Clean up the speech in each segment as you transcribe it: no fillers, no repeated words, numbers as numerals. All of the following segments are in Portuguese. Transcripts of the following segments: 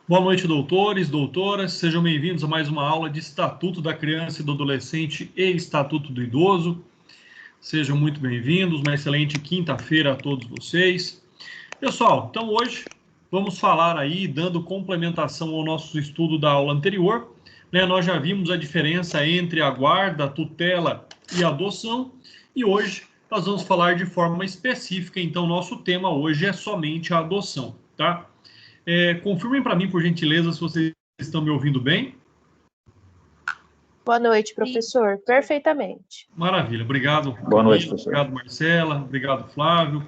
Boa noite, doutores, doutoras. Sejam bem-vindos a mais uma aula de Estatuto da Criança e do Adolescente e Estatuto do Idoso. Sejam muito bem-vindos. Uma excelente quinta-feira a todos vocês. Pessoal, então hoje vamos falar aí, dando complementação ao nosso estudo da aula anterior, né? Nós já vimos a diferença entre a guarda, a tutela e a adoção, e hoje nós vamos falar de forma específica. Então, nosso tema hoje é somente a adoção, tá? Confirmem para mim, por gentileza, se vocês estão me ouvindo bem. Boa noite, professor. Perfeitamente. Maravilha. Obrigado. Boa noite, professor. Obrigado, Marcela. Obrigado, Flávio.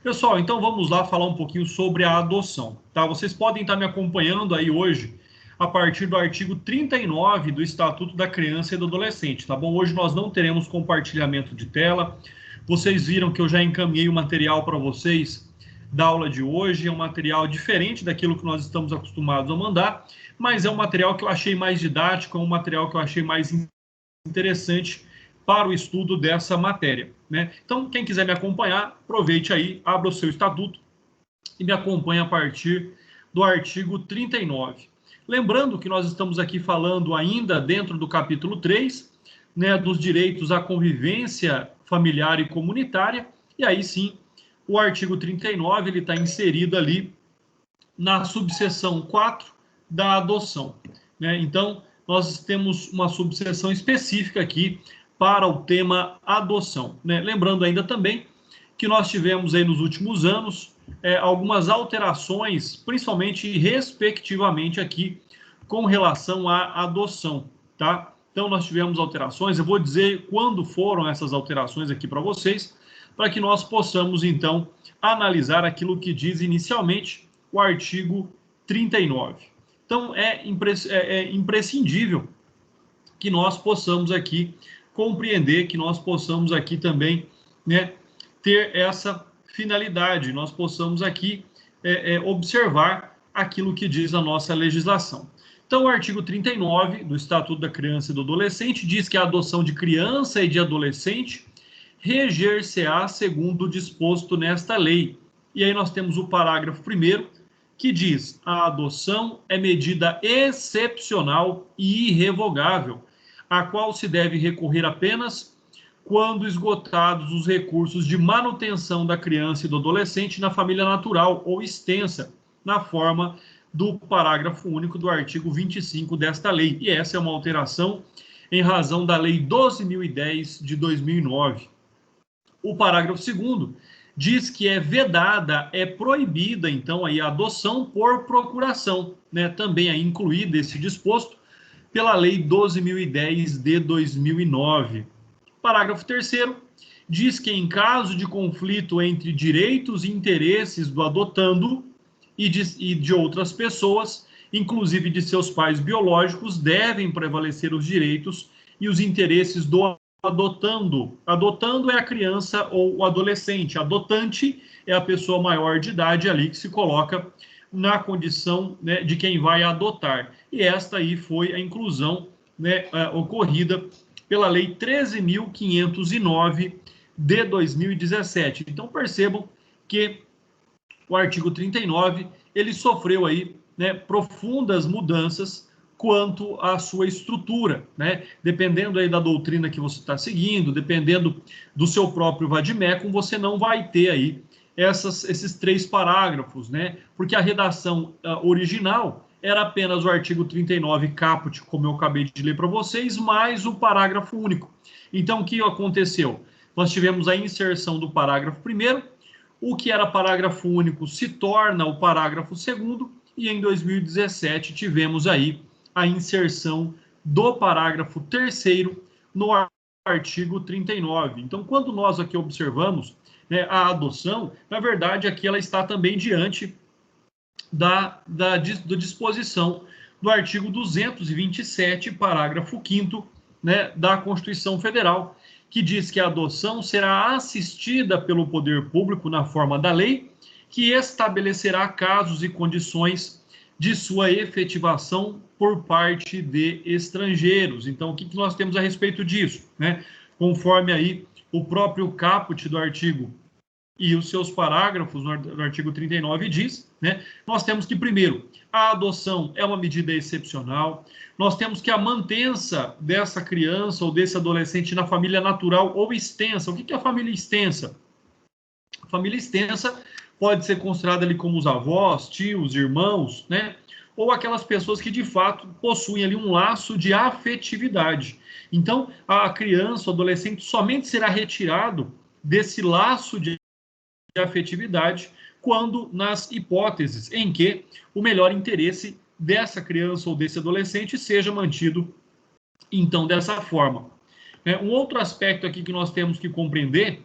Pessoal, então vamos lá falar um pouquinho sobre a adoção, tá? Vocês podem estar me acompanhando aí hoje a partir do artigo 39 do Estatuto da Criança e do Adolescente, tá bom? Hoje nós não teremos compartilhamento de tela. Vocês viram que eu já encaminhei o material para vocês da aula de hoje. É um material diferente daquilo que nós estamos acostumados a mandar, mas é um material que eu achei mais didático, é um material que eu achei mais interessante para o estudo dessa matéria, né? Então, quem quiser me acompanhar, aproveite aí, abra o seu estatuto e me acompanhe a partir do artigo 39. Lembrando que nós estamos aqui falando ainda dentro do capítulo 3, né, dos direitos à convivência familiar e comunitária, e aí sim, o artigo 39, ele está inserido ali na subseção 4 da adoção, né? Então, nós temos uma subseção específica aqui para o tema adoção, né? Lembrando ainda também que nós tivemos aí nos últimos anos algumas alterações, principalmente e respectivamente aqui com relação à adoção, tá? Então, nós tivemos alterações, eu vou dizer quando foram essas alterações aqui para vocês, para que nós possamos, então, analisar aquilo que diz inicialmente o artigo 39. Então, é imprescindível que nós possamos aqui compreender, que nós possamos aqui também, né, ter essa finalidade, nós possamos aqui observar aquilo que diz a nossa legislação. Então, o artigo 39 do Estatuto da Criança e do Adolescente diz que a adoção de criança e de adolescente reger-se-á segundo o disposto nesta lei. E aí nós temos o parágrafo 1º, que diz: a adoção é medida excepcional e irrevogável, a qual se deve recorrer apenas quando esgotados os recursos de manutenção da criança e do adolescente na família natural ou extensa, na forma do parágrafo único do artigo 25 desta lei. E essa é uma alteração em razão da Lei 12.010 de 2009. O parágrafo 2º diz que é vedada, é proibida, então, aí, a adoção por procuração, né? Também é incluído esse disposto pela Lei 12.010 de 2009. Parágrafo 3º diz que, em caso de conflito entre direitos e interesses do adotando e de outras pessoas, inclusive de seus pais biológicos, devem prevalecer os direitos e os interesses do adotando. Adotando é a criança ou o adolescente. Adotante é a pessoa maior de idade ali que se coloca na condição, né, de quem vai adotar. E esta aí foi a inclusão, né, ocorrida pela Lei 13.509 de 2017. Então percebam que o artigo 39 ele sofreu aí, né, profundas mudanças quanto à sua estrutura, né? Dependendo aí da doutrina que você está seguindo, dependendo do seu próprio vade-mecum, você não vai ter aí esses 3 parágrafos, né? Porque a redação original era apenas o artigo 39 caput, como eu acabei de ler para vocês, mais o parágrafo único. Então, o que aconteceu? Nós tivemos a inserção do parágrafo 1º, o que era parágrafo único se torna o parágrafo 2º, e em 2017 tivemos aí a inserção do parágrafo 3º no artigo 39. Então, quando nós aqui observamos, né, a adoção, na verdade, aqui ela está também diante da disposição do artigo 227, parágrafo 5º, né, da Constituição Federal, que diz que a adoção será assistida pelo poder público na forma da lei, que estabelecerá casos e condições de sua efetivação por parte de estrangeiros. Então, o que nós temos a respeito disso, né? Conforme aí o próprio caput do artigo e os seus parágrafos no artigo 39 diz, né, nós temos que, primeiro, a adoção é uma medida excepcional, nós temos que a mantença dessa criança ou desse adolescente na família natural ou extensa. O que é a família extensa? A família extensa pode ser considerada ali como os avós, tios, irmãos, né, ou aquelas pessoas que, de fato, possuem ali um laço de afetividade. Então, a criança, o adolescente, somente será retirado desse laço de afetividade quando nas hipóteses em que o melhor interesse dessa criança ou desse adolescente seja mantido, então, dessa forma. Um outro aspecto aqui que nós temos que compreender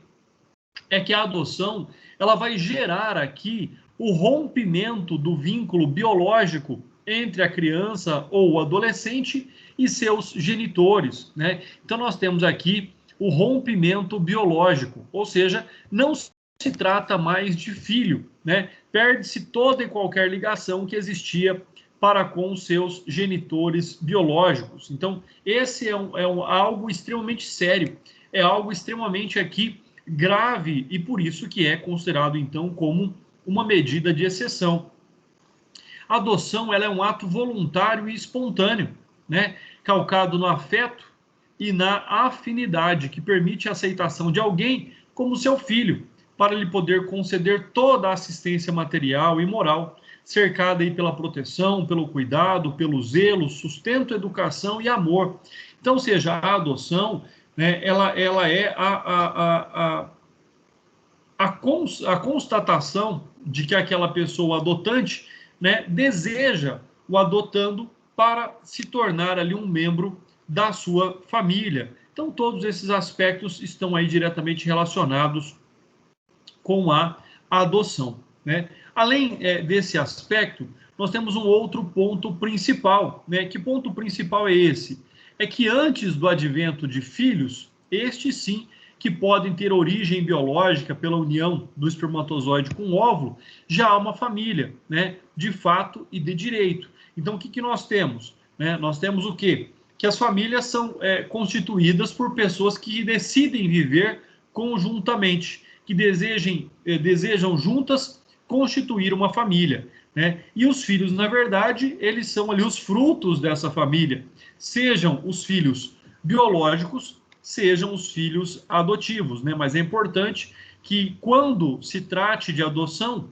é que a adoção ela vai gerar aqui o rompimento do vínculo biológico entre a criança ou o adolescente e seus genitores, né? Então, nós temos aqui o rompimento biológico, ou seja, não se trata mais de filho, né? Perde-se toda e qualquer ligação que existia para com os seus genitores biológicos. Então, esse é algo extremamente sério, é algo extremamente aqui grave e por isso que é considerado, então, como uma medida de exceção. A adoção ela é um ato voluntário e espontâneo, né? Calcado no afeto e na afinidade, que permite a aceitação de alguém como seu filho, para lhe poder conceder toda a assistência material e moral, cercada aí pela proteção, pelo cuidado, pelo zelo, sustento, educação e amor. Então, ou seja, a adoção, né, ela é a constatação de que aquela pessoa adotante, né, deseja o adotando para se tornar ali um membro da sua família. Então, todos esses aspectos estão aí diretamente relacionados com a adoção, né? Além desse aspecto, nós temos um outro ponto principal, né? Que ponto principal é esse? É que antes do advento de filhos, estes sim que podem ter origem biológica pela união do espermatozoide com o óvulo, já há uma família, né? De fato e de direito. Então, o que nós temos? Né? Nós temos o quê? Que as famílias são constituídas por pessoas que decidem viver conjuntamente, que desejam juntas constituir uma família, né? E os filhos, na verdade, eles são ali os frutos dessa família, sejam os filhos biológicos, sejam os filhos adotivos, né? Mas é importante que quando se trate de adoção,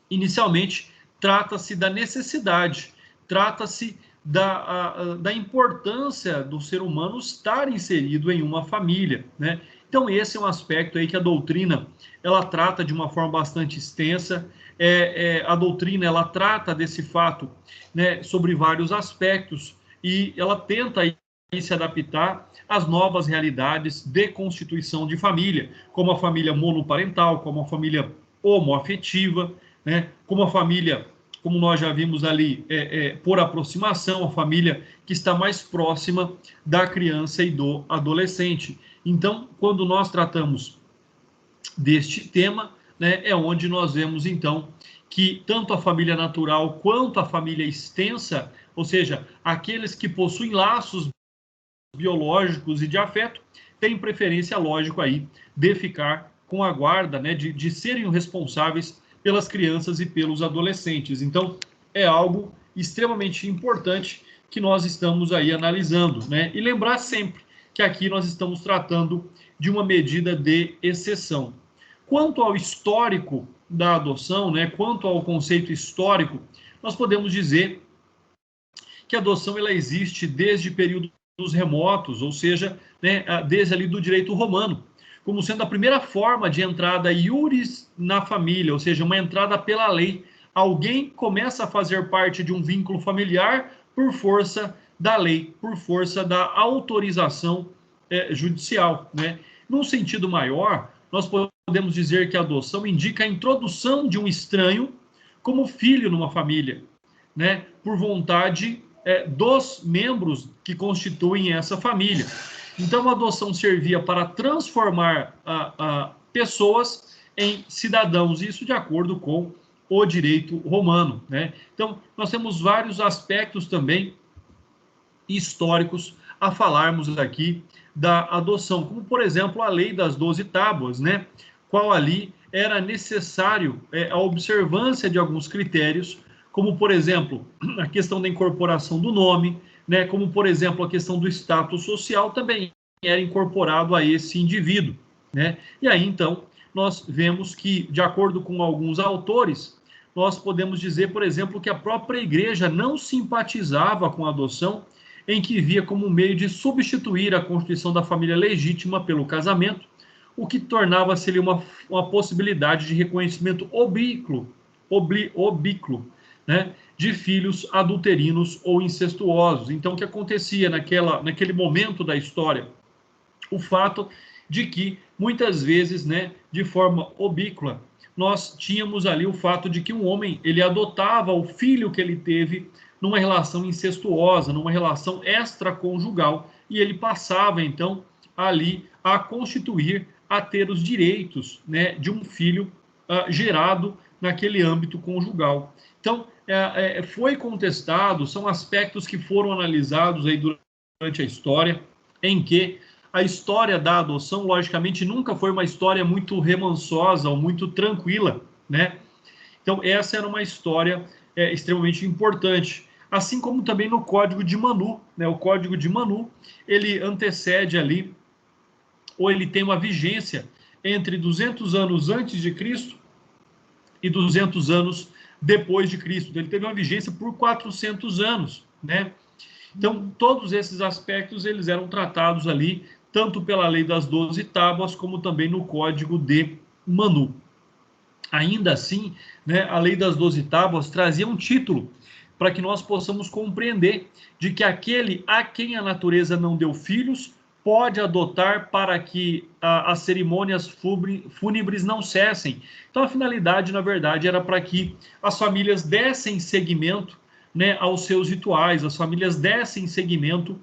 inicialmente trata-se da necessidade, trata-se da importância do ser humano estar inserido em uma família, né? Então, esse é um aspecto aí que a doutrina, ela trata de uma forma bastante extensa. A doutrina, ela trata desse fato, né, sobre vários aspectos e ela tenta aí se adaptar às novas realidades de constituição de família, como a família monoparental, como a família homoafetiva, né, como a família, como nós já vimos ali, por aproximação, a família que está mais próxima da criança e do adolescente. Então, quando nós tratamos deste tema, né, é onde nós vemos, então, que tanto a família natural quanto a família extensa, ou seja, aqueles que possuem laços biológicos e de afeto, têm preferência, lógico, aí, de ficar com a guarda, né, de serem responsáveis pelas crianças e pelos adolescentes. Então, é algo extremamente importante que nós estamos aí analisando, né? E lembrar sempre que aqui nós estamos tratando de uma medida de exceção. Quanto ao histórico da adoção, né, quanto ao conceito histórico, nós podemos dizer que a adoção ela existe desde períodos remotos, ou seja, né, desde ali do direito romano, como sendo a primeira forma de entrada iuris na família, ou seja, uma entrada pela lei. Alguém começa a fazer parte de um vínculo familiar por força da lei, por força da autorização judicial, né? Num sentido maior, nós podemos dizer que a adoção indica a introdução de um estranho como filho numa família, né? Por vontade dos membros que constituem essa família. Então, a adoção servia para transformar pessoas em cidadãos, isso de acordo com o direito romano, né? Então, nós temos vários aspectos também históricos a falarmos aqui da adoção, como, por exemplo, a lei das 12 tábuas, né? Qual ali era necessário a observância de alguns critérios, como, por exemplo, a questão da incorporação do nome, né, como, por exemplo, a questão do status social também era incorporado a esse indivíduo, né? E aí, então, nós vemos que, de acordo com alguns autores, nós podemos dizer, por exemplo, que a própria igreja não simpatizava com a adoção, em que via como um meio de substituir a constituição da família legítima pelo casamento, o que tornava-se ali uma possibilidade de reconhecimento obíquo, né, de filhos adulterinos ou incestuosos. Então, o que acontecia naquele momento da história? O fato de que, muitas vezes, né, de forma obíqua, nós tínhamos ali o fato de que um homem, ele adotava o filho que ele teve numa relação incestuosa, numa relação extraconjugal, e ele passava, então, ali a constituir, a ter os direitos, né, de um filho gerado naquele âmbito conjugal. Então, foi contestado, são aspectos que foram analisados aí durante a história, em que a história da adoção, logicamente, nunca foi uma história muito remansosa ou muito tranquila, né? Então, essa era uma história extremamente importante. Assim como também no Código de Manu, né? O Código de Manu, ele antecede ali, ou ele tem uma vigência entre 200 anos antes de Cristo e 200 anos depois de Cristo. Ele teve uma vigência por 400 anos, né? Então, todos esses aspectos, eles eram tratados ali, tanto pela Lei das 12 Tábuas, como também no Código de Manu. Ainda assim, né, a Lei das 12 Tábuas trazia um título para que nós possamos compreender de que aquele a quem a natureza não deu filhos pode adotar para que as cerimônias fúnebres não cessem. Então, a finalidade, na verdade, era para que as famílias dessem seguimento, né, aos seus rituais, as famílias dessem seguimento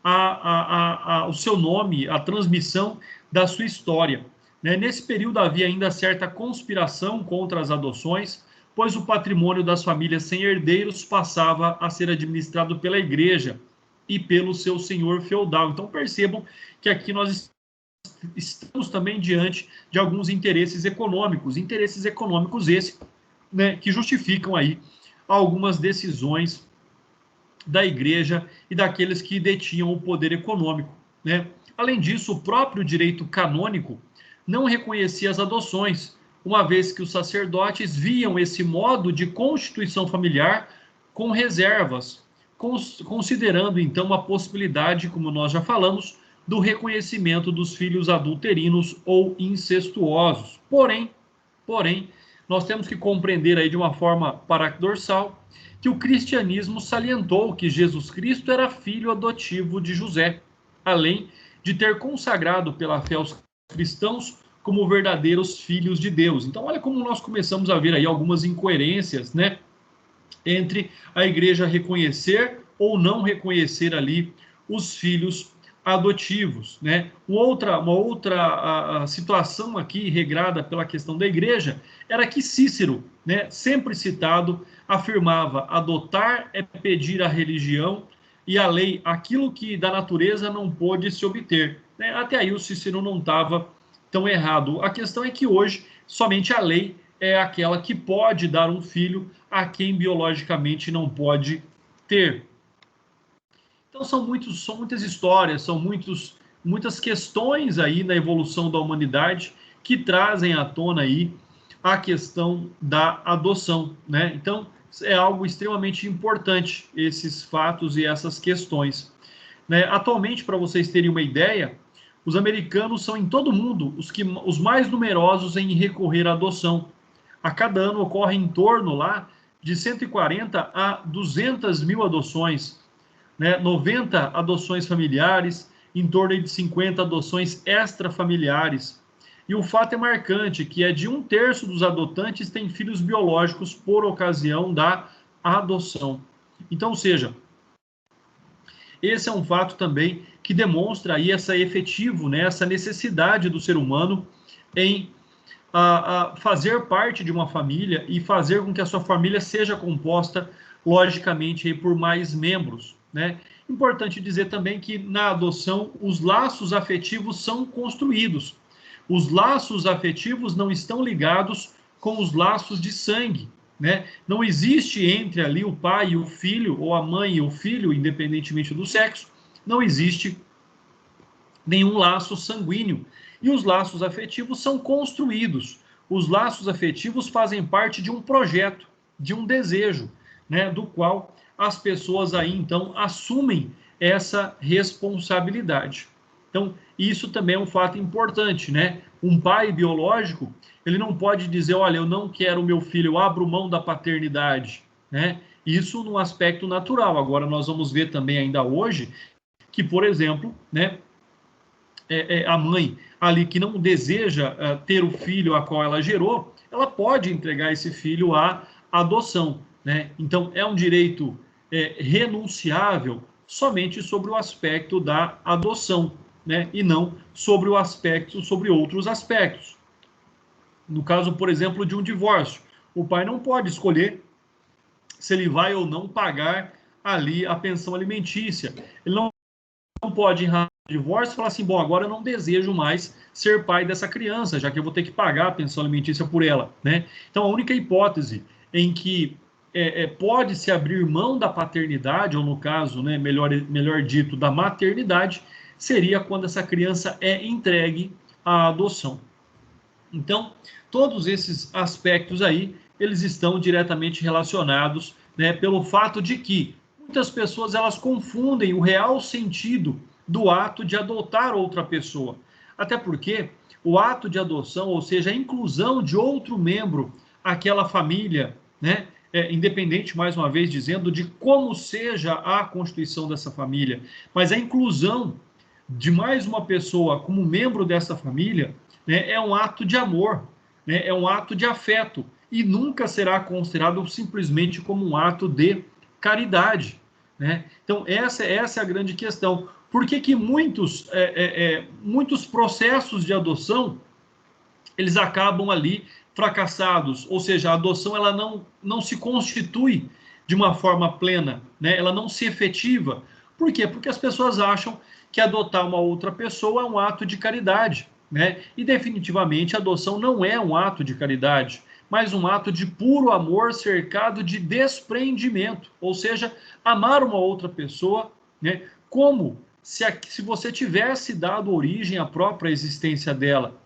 ao seu nome, à transmissão da sua história. Né? Nesse período havia ainda certa conspiração contra as adoções, pois o patrimônio das famílias sem herdeiros passava a ser administrado pela igreja e pelo seu senhor feudal. Então percebam que aqui nós estamos também diante de alguns interesses econômicos esses, né, que justificam aí algumas decisões da igreja e daqueles que detinham o poder econômico, né? Além disso, o próprio direito canônico não reconhecia as adoções, uma vez que os sacerdotes viam esse modo de constituição familiar com reservas, considerando então a possibilidade, como nós já falamos, do reconhecimento dos filhos adulterinos ou incestuosos. Porém, nós temos que compreender aí de uma forma paradoxal que o cristianismo salientou que Jesus Cristo era filho adotivo de José, além de ter consagrado pela fé os cristãos como verdadeiros filhos de Deus. Então, olha como nós começamos a ver aí algumas incoerências, né, entre a igreja reconhecer ou não reconhecer ali os filhos adotivos, né? Uma outra situação aqui regrada pela questão da igreja era que Cícero, né, sempre citado, afirmava: adotar é pedir à religião e à lei aquilo que da natureza não pôde se obter, né? Até aí o Cícero não estava tão errado. A questão é que hoje somente a lei é aquela que pode dar um filho a quem biologicamente não pode ter. Então são muitas histórias, são muitas questões aí na evolução da humanidade que trazem à tona aí a questão da adoção, né? Então é algo extremamente importante esses fatos e essas questões, né? Atualmente, para vocês terem uma ideia, os americanos são em todo o mundo os mais numerosos em recorrer à adoção. A cada ano ocorre em torno lá de 140 a 200 mil adoções, né? 90 adoções familiares, em torno de 50 adoções extrafamiliares. E o fato é marcante, que é de 1/3 dos adotantes tem filhos biológicos por ocasião da adoção. Então, ou seja, esse é um fato também que demonstra aí essa efetivo, né, essa necessidade do ser humano em fazer parte de uma família e fazer com que a sua família seja composta, logicamente, aí, por mais membros, né? Importante dizer também que na adoção os laços afetivos são construídos, Os laços afetivos não estão ligados com os laços de sangue, né? Não existe entre ali o pai e o filho, ou a mãe e o filho, independentemente do sexo, não existe nenhum laço sanguíneo. E os laços afetivos são construídos. Os laços afetivos fazem parte de um projeto, de um desejo, né, do qual as pessoas aí, então, assumem essa responsabilidade. Então, isso também é um fato importante, né? Um pai biológico, ele não pode dizer, olha, eu não quero o meu filho, eu abro mão da paternidade, né? Isso no aspecto natural. Agora, nós vamos ver também ainda hoje que, por exemplo, né, a mãe ali que não deseja ter o filho a qual ela gerou, ela pode entregar esse filho à adoção, né? Então, é um direito renunciável somente sobre o aspecto da adoção, né? E não sobre o aspecto, sobre outros aspectos. No caso, por exemplo, de um divórcio, o pai não pode escolher se ele vai ou não pagar ali a pensão alimentícia. Ele não pode, em razão do divórcio, falar assim, bom, agora eu não desejo mais ser pai dessa criança, já que eu vou ter que pagar a pensão alimentícia por ela, né? Então, a única hipótese em que pode-se abrir mão da paternidade, ou no caso, né, melhor dito, da maternidade, seria quando essa criança é entregue à adoção. Então, todos esses aspectos aí, eles estão diretamente relacionados, né, pelo fato de que muitas pessoas elas confundem o real sentido do ato de adotar outra pessoa. Até porque o ato de adoção, ou seja, a inclusão de outro membro àquela família, né, independente, mais uma vez, dizendo de como seja a constituição dessa família, mas a inclusão de mais uma pessoa como membro dessa família, né, é um ato de amor, né, é um ato de afeto, e nunca será considerado simplesmente como um ato de caridade, né? Então, essa é a grande questão. Por que muitos processos de adoção, eles acabam ali fracassados? Ou seja, a adoção ela não se constitui de uma forma plena, né? Ela não se efetiva. Por quê? Porque as pessoas acham que adotar uma outra pessoa é um ato de caridade, né? E definitivamente a adoção não é um ato de caridade, mas um ato de puro amor cercado de desprendimento, ou seja, amar uma outra pessoa, né, como se você tivesse dado origem à própria existência dela.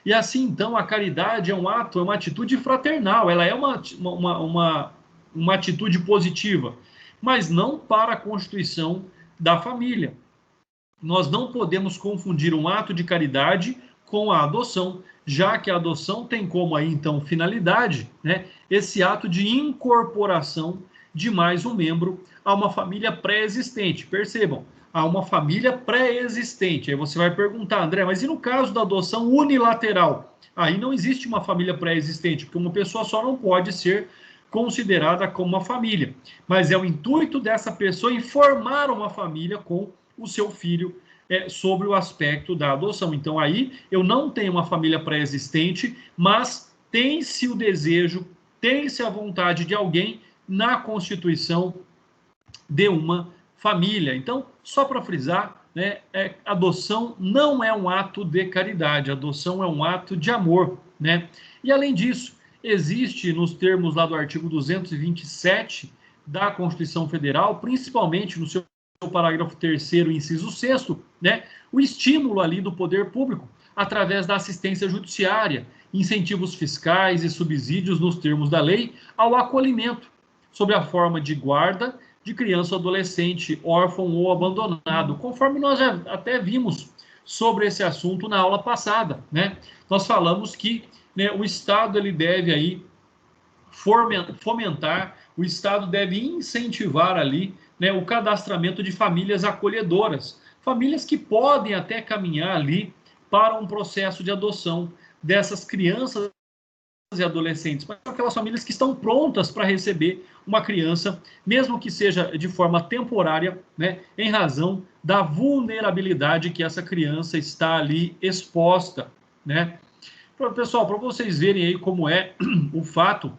E assim, então, a caridade é um ato, é uma atitude fraternal, ela é uma atitude positiva, mas não para a constituição da família. Nós não podemos confundir um ato de caridade com a adoção, já que a adoção tem como aí, então, finalidade, né, esse ato de incorporação de mais um membro a uma família pré-existente. Percebam, a uma família pré-existente. Aí você vai perguntar, André, mas e no caso da adoção unilateral? Aí não existe uma família pré-existente, porque uma pessoa só não pode ser considerada como uma família. Mas é o intuito dessa pessoa em formar uma família com o seu filho sobre o aspecto da adoção. Então, aí eu não tenho uma família pré-existente, mas tem-se o desejo, tem-se a vontade de alguém na constituição de uma família. Então, só para frisar, né, adoção não é um ato de caridade, adoção é um ato de amor, né? E além disso, existe nos termos lá do artigo 227 da Constituição Federal, principalmente no seu parágrafo 3º, inciso 6º, né, o estímulo ali do poder público através da assistência judiciária, incentivos fiscais e subsídios nos termos da lei ao acolhimento, sob a forma de guarda de criança ou adolescente órfão ou abandonado, conforme nós já até vimos sobre esse assunto na aula passada, né? Nós falamos que, né, o Estado ele deve aí fomentar, o Estado deve incentivar ali, né, o cadastramento de famílias acolhedoras, famílias que podem até caminhar ali para um processo de adoção dessas crianças e adolescentes, mas aquelas famílias que estão prontas para receber uma criança, mesmo que seja de forma temporária, né, em razão da vulnerabilidade que essa criança está ali exposta, né? Pessoal, para vocês verem aí como é o fato,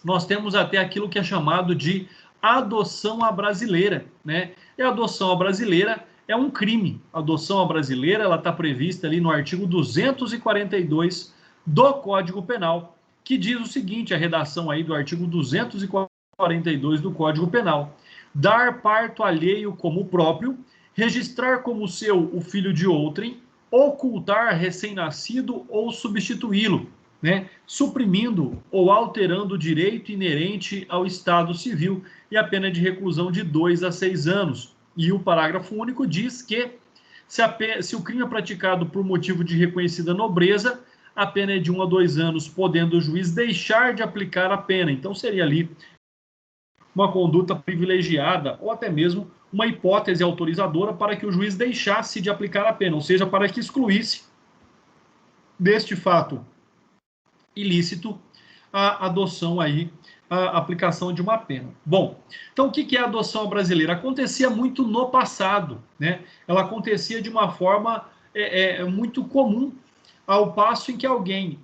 nós temos até aquilo que é chamado de adoção à brasileira, né? E a adoção à brasileira é um crime. A adoção brasileira, ela está prevista ali no artigo 242 do Código Penal, que diz o seguinte, a redação aí do artigo 242 do Código Penal: dar parto alheio como próprio, registrar como seu o filho de outrem, ocultar recém-nascido ou substituí-lo, né, suprimindo ou alterando o direito inerente ao Estado Civil, e a pena de reclusão de 2 a 6 anos. E o parágrafo único diz que se o crime é praticado por motivo de reconhecida nobreza, a pena é de 1 a 2 anos, podendo o juiz deixar de aplicar a pena. Então seria ali uma conduta privilegiada ou até mesmo uma hipótese autorizadora para que o juiz deixasse de aplicar a pena, ou seja, para que excluísse deste fato ilícito a adoção aí, a aplicação de uma pena. Bom, então o que é a adoção brasileira? Acontecia muito no passado, né? Ela acontecia de uma forma muito comum, ao passo em que alguém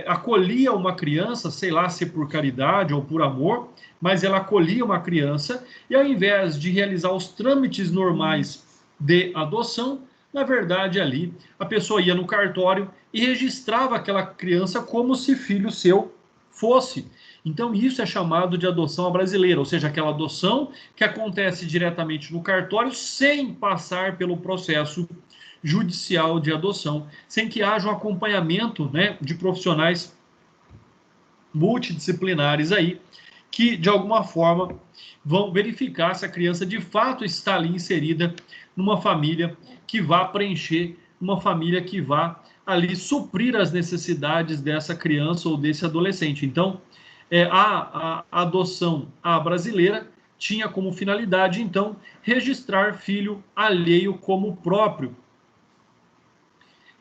acolhia uma criança, sei lá se por caridade ou por amor, mas ela acolhia uma criança e ao invés de realizar os trâmites normais de adoção, na verdade ali a pessoa ia no cartório e registrava aquela criança como se filho seu fosse. Então isso é chamado de adoção brasileira, ou seja, aquela adoção que acontece diretamente no cartório sem passar pelo processo judicial de adoção, sem que haja um acompanhamento, né, de profissionais multidisciplinares aí, que de alguma forma vão verificar se a criança de fato está ali inserida numa família que vá preencher, uma família que vá ali suprir as necessidades dessa criança ou desse adolescente. Então, a adoção brasileira tinha como finalidade, então, registrar filho alheio como próprio.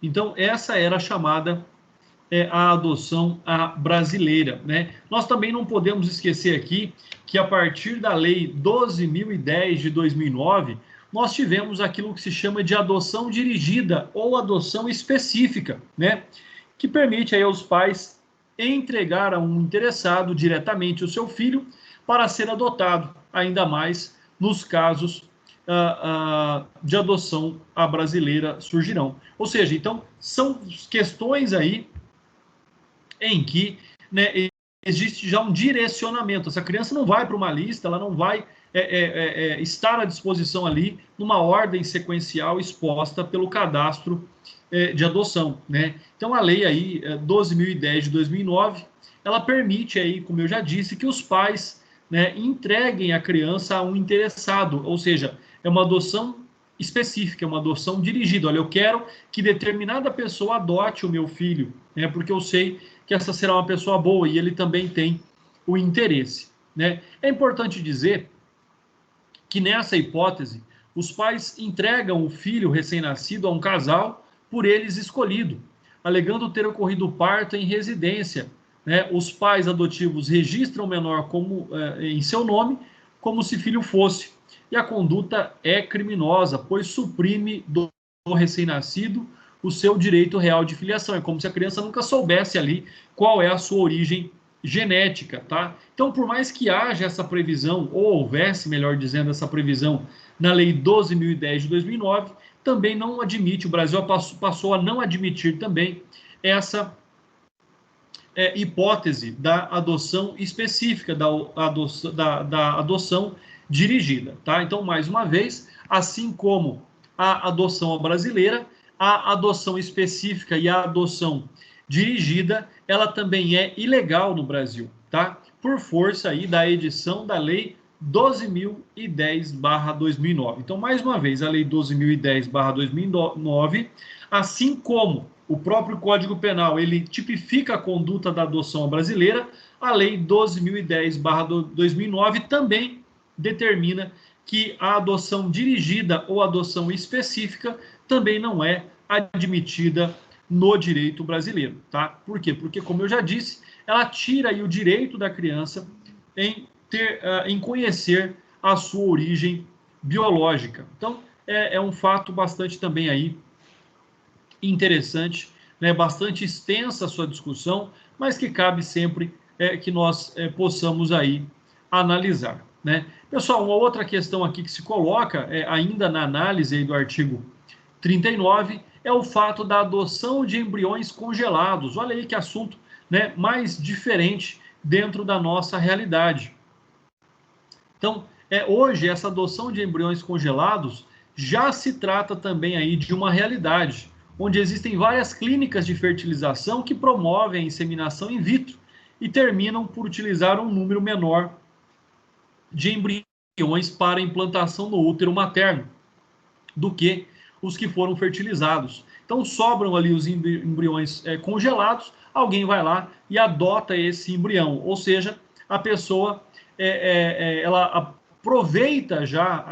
Então, essa era a chamada a adoção brasileira, né? Nós também não podemos esquecer aqui que a partir da Lei 12.010 de 2009, nós tivemos aquilo que se chama de adoção dirigida ou adoção específica, né? Que permite aí aos pais entregar a um interessado diretamente o seu filho para ser adotado, ainda mais nos casos de adoção brasileira surgirão. Ou seja, então, são questões aí em que, né, existe já um direcionamento. Essa criança não vai para uma lista, ela não vai estar à disposição ali numa ordem sequencial exposta pelo cadastro de adoção, né? Então, a lei aí, 12.010 de 2009, ela permite aí, como eu já disse, que os pais, né, entreguem a criança a um interessado, ou seja, é uma adoção específica, é uma adoção dirigida. Olha, eu quero que determinada pessoa adote o meu filho, né, porque eu sei que essa será uma pessoa boa e ele também tem o interesse, né? É importante dizer que nessa hipótese, os pais entregam o filho recém-nascido a um casal por eles escolhido, alegando ter ocorrido parto em residência, né? Os pais adotivos registram o menor em seu nome, como se filho fosse. E a conduta é criminosa, pois suprime do recém-nascido o seu direito real de filiação. É como se a criança nunca soubesse ali qual é a sua origem genética, tá? Então, por mais que haja essa previsão, ou houvesse, melhor dizendo, essa previsão na Lei 12.010 de 2009, também não admite, o Brasil passou a não admitir também essa hipótese da adoção específica, da adoção dirigida, tá? Então, mais uma vez, assim como a adoção brasileira, a adoção específica e a adoção dirigida, ela também é ilegal no Brasil, tá? Por força aí da edição da Lei 12.010/2009. Então, mais uma vez, a Lei 12.010/2009, assim como o próprio Código Penal, ele tipifica a conduta da adoção brasileira, a Lei 12.010/2009 também determina que a adoção dirigida ou adoção específica também não é admitida no direito brasileiro, tá? Por quê? Porque, como eu já disse, ela tira aí o direito da criança em conhecer a sua origem biológica. Então, é um fato bastante também aí interessante, né? Bastante extensa a sua discussão, mas que cabe sempre que nós possamos aí analisar, né? Pessoal, uma outra questão aqui que se coloca, ainda na análise aí do artigo 39, é o fato da adoção de embriões congelados. Olha aí que assunto, né, mais diferente dentro da nossa realidade. Então, hoje, essa adoção de embriões congelados já se trata também aí de uma realidade, onde existem várias clínicas de fertilização que promovem a inseminação in vitro e terminam por utilizar um número menor de embriões para implantação no útero materno do que os que foram fertilizados. Então, sobram ali os embriões congelados, alguém vai lá e adota esse embrião, ou seja, a pessoa ela aproveita já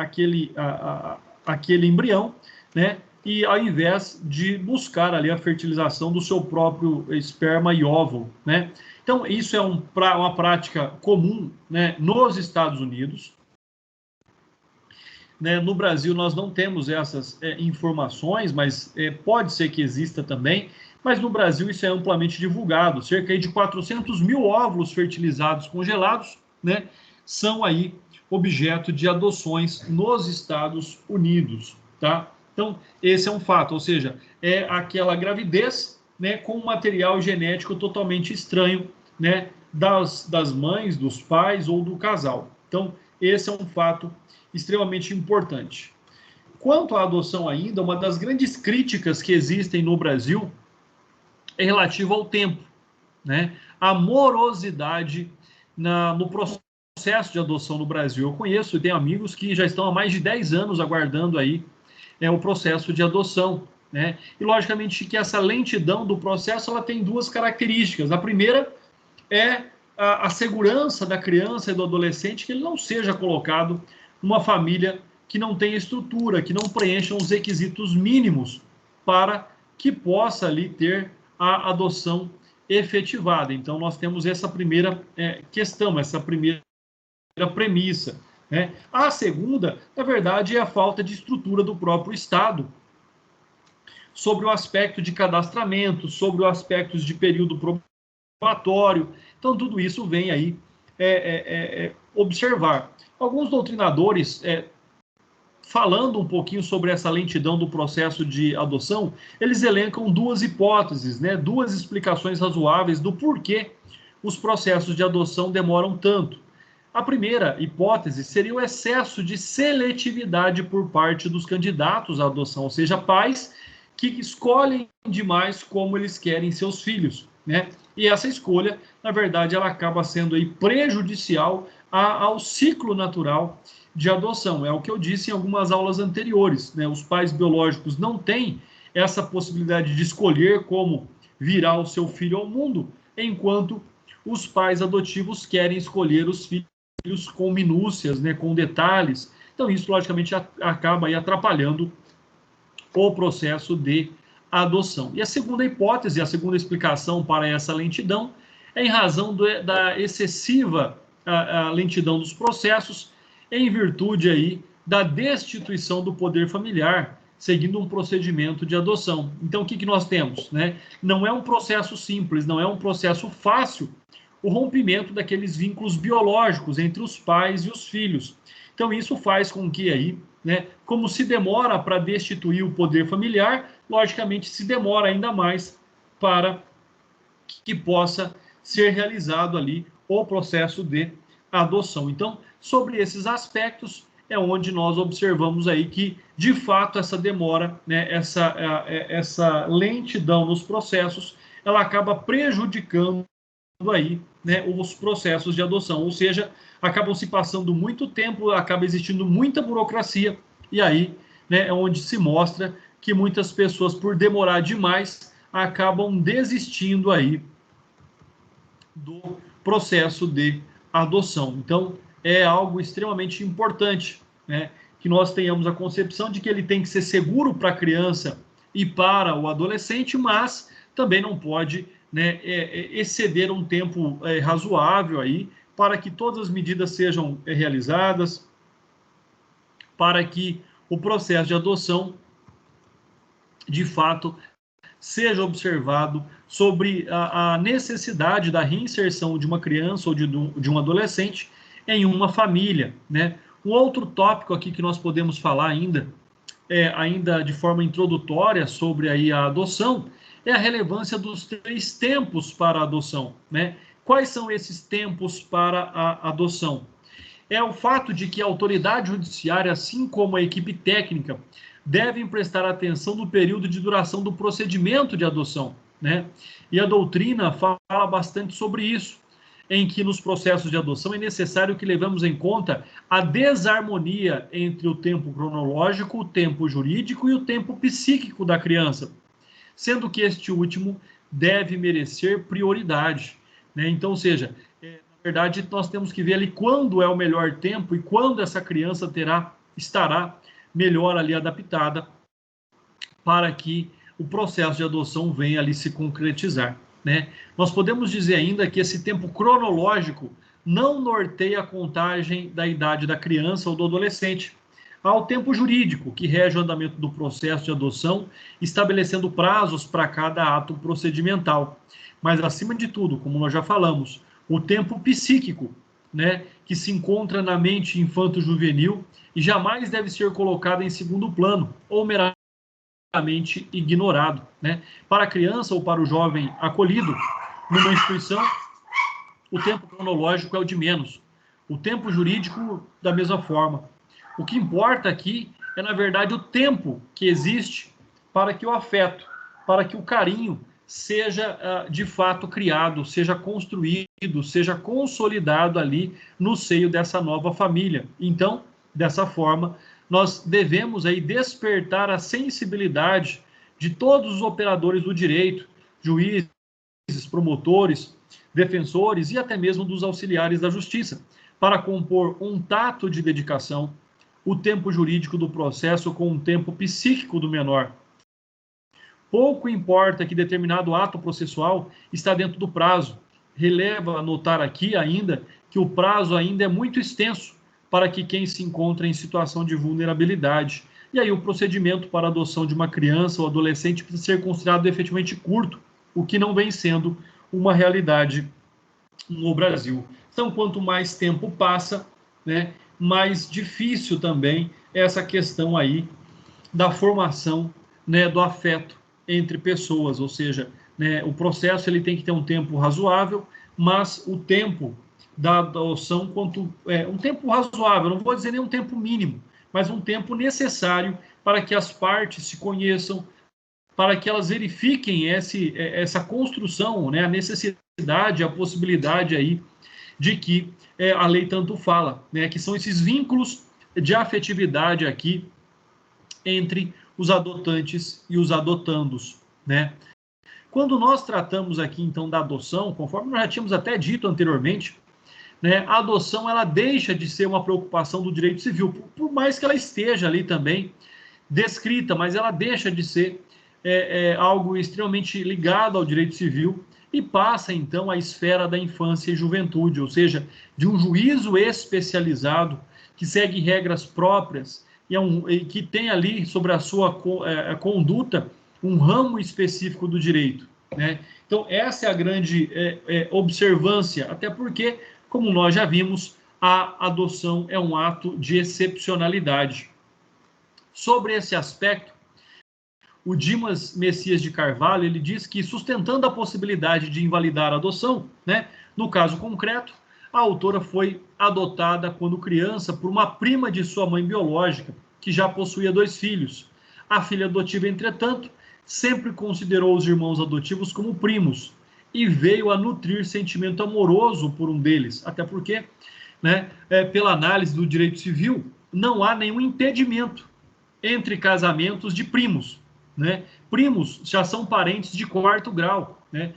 aquele embrião, né? E ao invés de buscar ali a fertilização do seu próprio esperma e óvulo, né? Então, isso é uma prática comum, né, nos Estados Unidos. Né, no Brasil, nós não temos essas informações, mas pode ser que exista também. Mas no Brasil, isso é amplamente divulgado. Cerca de 400 mil óvulos fertilizados congelados, né, são aí objeto de adoções nos Estados Unidos. Tá? Então, esse é um fato, ou seja, é aquela gravidez, né, com material genético totalmente estranho, né, das mães, dos pais ou do casal. Então, esse é um fato extremamente importante. Quanto à adoção ainda, uma das grandes críticas que existem no Brasil é relativa ao tempo, né? A morosidade no processo de adoção no Brasil. Eu conheço e tenho amigos que já estão há mais de 10 anos aguardando aí o processo de adoção, né? E logicamente que essa lentidão do processo ela tem duas características. A primeira é a segurança da criança e do adolescente, que ele não seja colocado numa família que não tenha estrutura, que não preencha os requisitos mínimos para que possa ali ter a adoção efetivada. Então, nós temos essa primeira questão, essa primeira premissa. Né? A segunda, na verdade, é a falta de estrutura do próprio Estado sobre o aspecto de cadastramento, sobre os aspectos de período probatório. Então, tudo isso vem aí observar. Alguns doutrinadores, falando um pouquinho sobre essa lentidão do processo de adoção, eles elencam duas hipóteses, né, duas explicações razoáveis do porquê os processos de adoção demoram tanto. A primeira hipótese seria o excesso de seletividade por parte dos candidatos à adoção, ou seja, pais que escolhem demais como eles querem seus filhos, né? E essa escolha, na verdade, ela acaba sendo aí prejudicial ao ciclo natural de adoção. É o que eu disse em algumas aulas anteriores, né? Os pais biológicos não têm essa possibilidade de escolher como virá o seu filho ao mundo, enquanto os pais adotivos querem escolher os filhos com minúcias, né? Com detalhes. Então, isso, logicamente, acaba aí atrapalhando o processo de adoção. E a segunda hipótese, a segunda explicação para essa lentidão é em razão da excessiva a lentidão dos processos em virtude aí da destituição do poder familiar, seguindo um procedimento de adoção. Então, o que nós temos? Né? Não é um processo simples, não é um processo fácil o rompimento daqueles vínculos biológicos entre os pais e os filhos. Então, isso faz com que aí, né, como se demora para destituir o poder familiar, logicamente se demora ainda mais para que possa ser realizado ali o processo de adoção. Então, sobre esses aspectos é onde nós observamos aí que, de fato, essa demora, né, essa lentidão nos processos, ela acaba prejudicando aí, né, os processos de adoção, ou seja, acabam se passando muito tempo, acaba existindo muita burocracia, e aí, né, é onde se mostra que muitas pessoas, por demorar demais, acabam desistindo aí do processo de adoção. Então, é algo extremamente importante, né, que nós tenhamos a concepção de que ele tem que ser seguro para a criança e para o adolescente, mas também não pode, né, exceder um tempo razoável aí para que todas as medidas sejam realizadas, para que o processo de adoção, de fato, seja observado sobre a necessidade da reinserção de uma criança ou de um adolescente em uma família, né? Um outro tópico aqui que nós podemos falar ainda de forma introdutória sobre aí a adoção, é a relevância dos 3 tempos para a adoção, né? Quais são esses tempos para a adoção? É o fato de que a autoridade judiciária, assim como a equipe técnica, devem prestar atenção no período de duração do procedimento de adoção, né? E a doutrina fala bastante sobre isso, em que nos processos de adoção é necessário que levemos em conta a desarmonia entre o tempo cronológico, o tempo jurídico e o tempo psíquico da criança, sendo que este último deve merecer prioridade, né? Então, ou seja, na verdade, nós temos que ver ali quando é o melhor tempo e quando essa criança estará melhor ali adaptada para que o processo de adoção venha ali se concretizar, né? Nós podemos dizer ainda que esse tempo cronológico não norteia a contagem da idade da criança ou do adolescente. Há o tempo jurídico, que rege o andamento do processo de adoção, estabelecendo prazos para cada ato procedimental. Mas, acima de tudo, como nós já falamos, o tempo psíquico, né, que se encontra na mente infanto-juvenil e jamais deve ser colocado em segundo plano ou meramente ignorado, né? Para a criança ou para o jovem acolhido numa instituição, o tempo cronológico é o de menos. O tempo jurídico, da mesma forma. O que importa aqui é, na verdade, o tempo que existe para que o afeto, para que o carinho seja de fato criado, seja construído, seja consolidado ali no seio dessa nova família. Então, dessa forma, nós devemos aí despertar a sensibilidade de todos os operadores do direito, juízes, promotores, defensores e até mesmo dos auxiliares da justiça, para compor um tato de dedicação, o tempo jurídico do processo com o tempo psíquico do menor. Pouco importa que determinado ato processual está dentro do prazo. Releva notar aqui ainda que o prazo ainda é muito extenso para que quem se encontra em situação de vulnerabilidade. E aí o procedimento para a adoção de uma criança ou adolescente precisa ser considerado efetivamente curto, o que não vem sendo uma realidade no Brasil. Então, quanto mais tempo passa, né, mais difícil também é essa questão aí da formação, né, do afeto entre pessoas, ou seja, né, o processo ele tem que ter um tempo razoável, mas o tempo da adoção, um tempo razoável, não vou dizer nem um tempo mínimo, mas um tempo necessário para que as partes se conheçam, para que elas verifiquem essa construção, né, a necessidade, a possibilidade aí de que a lei tanto fala, né, que são esses vínculos de afetividade aqui entre os adotantes e os adotandos, né? Quando nós tratamos aqui, então, da adoção, conforme nós já tínhamos até dito anteriormente, né, a adoção ela deixa de ser uma preocupação do direito civil, por mais que ela esteja ali também descrita, mas ela deixa de ser algo extremamente ligado ao direito civil e passa, então, à esfera da infância e juventude, ou seja, de um juízo especializado que segue regras próprias e que tem ali sobre a sua conduta um ramo específico do direito, né? Então, essa é a grande observância, até porque, como nós já vimos, a adoção é um ato de excepcionalidade. Sobre esse aspecto, o Dimas Messias de Carvalho, ele diz que, sustentando a possibilidade de invalidar a adoção, né, no caso concreto, a autora foi adotada quando criança por uma prima de sua mãe biológica, que já possuía 2 filhos. A filha adotiva, entretanto, sempre considerou os irmãos adotivos como primos e veio a nutrir sentimento amoroso por um deles, até porque, né, pela análise do direito civil, não há nenhum impedimento entre casamentos de primos, né? Primos já são parentes de 4º grau, né?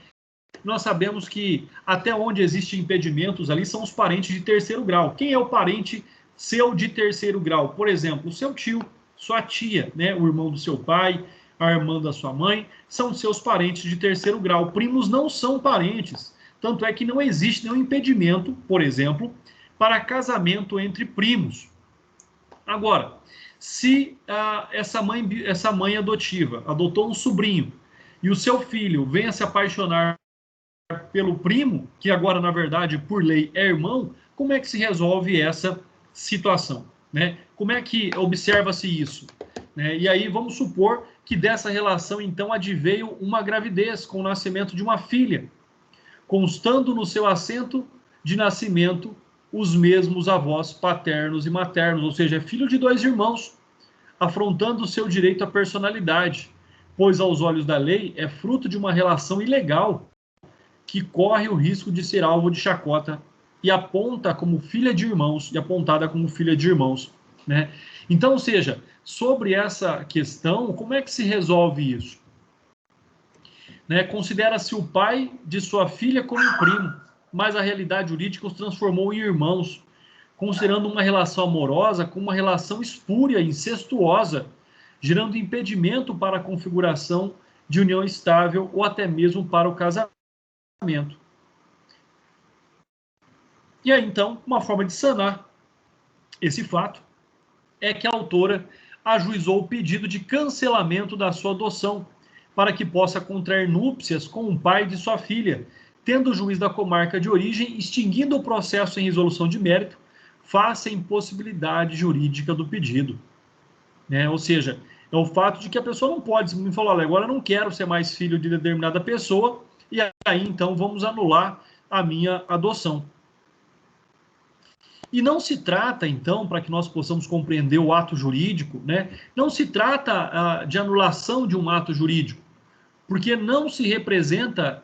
Nós sabemos que até onde existem impedimentos ali são os parentes de 3º grau. Quem é o parente seu de 3º grau? Por exemplo, o seu tio, sua tia, né? O irmão do seu pai, a irmã da sua mãe, são seus parentes de 3º grau. Primos não são parentes. Tanto é que não existe nenhum impedimento, por exemplo, para casamento entre primos. Agora, se essa mãe adotiva adotou um sobrinho e o seu filho venha se apaixonar pelo primo, que agora, na verdade, por lei é irmão, como é que se resolve essa situação, né? Como é que observa-se isso? Né? E aí vamos supor que dessa relação, então, adveio uma gravidez com o nascimento de uma filha, constando no seu assento de nascimento os mesmos avós paternos e maternos, ou seja, é filho de dois irmãos, afrontando o seu direito à personalidade, pois aos olhos da lei é fruto de uma relação ilegal que corre o risco de ser alvo de chacota e aponta como filha de irmãos, e apontada como filha de irmãos, né? Então, ou seja, sobre essa questão, como é que se resolve isso? Né? Considera-se o pai de sua filha como primo, mas a realidade jurídica os transformou em irmãos, considerando uma relação amorosa como uma relação espúria, incestuosa, gerando impedimento para a configuração de união estável ou até mesmo para o casamento. E aí, então, uma forma de sanar esse fato é que a autora ajuizou o pedido de cancelamento da sua adoção, para que possa contrair núpcias com o pai de sua filha, tendo o juiz da comarca de origem extinguindo o processo em resolução de mérito, face à impossibilidade jurídica do pedido. Né? Ou seja, é o fato de que a pessoa não pode me falar, olha, agora eu não quero ser mais filho de determinada pessoa, e aí então vamos anular a minha adoção. E não se trata, então, para que nós possamos compreender o ato jurídico, né? Não se trata de anulação de um ato jurídico, porque não se representa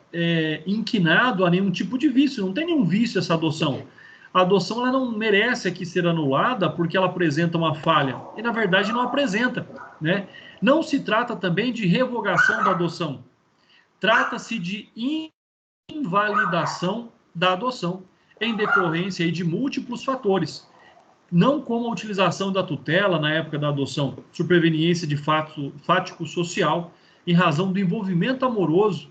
inquinado a nenhum tipo de vício, não tem nenhum vício essa adoção. A adoção ela não merece aqui ser anulada porque ela apresenta uma falha, e na verdade não apresenta, né? Não se trata também de revogação da adoção, trata-se de invalidação da adoção, em decorrência de múltiplos fatores, não como a utilização da tutela na época da adoção, superveniência de fático social, em razão do envolvimento amoroso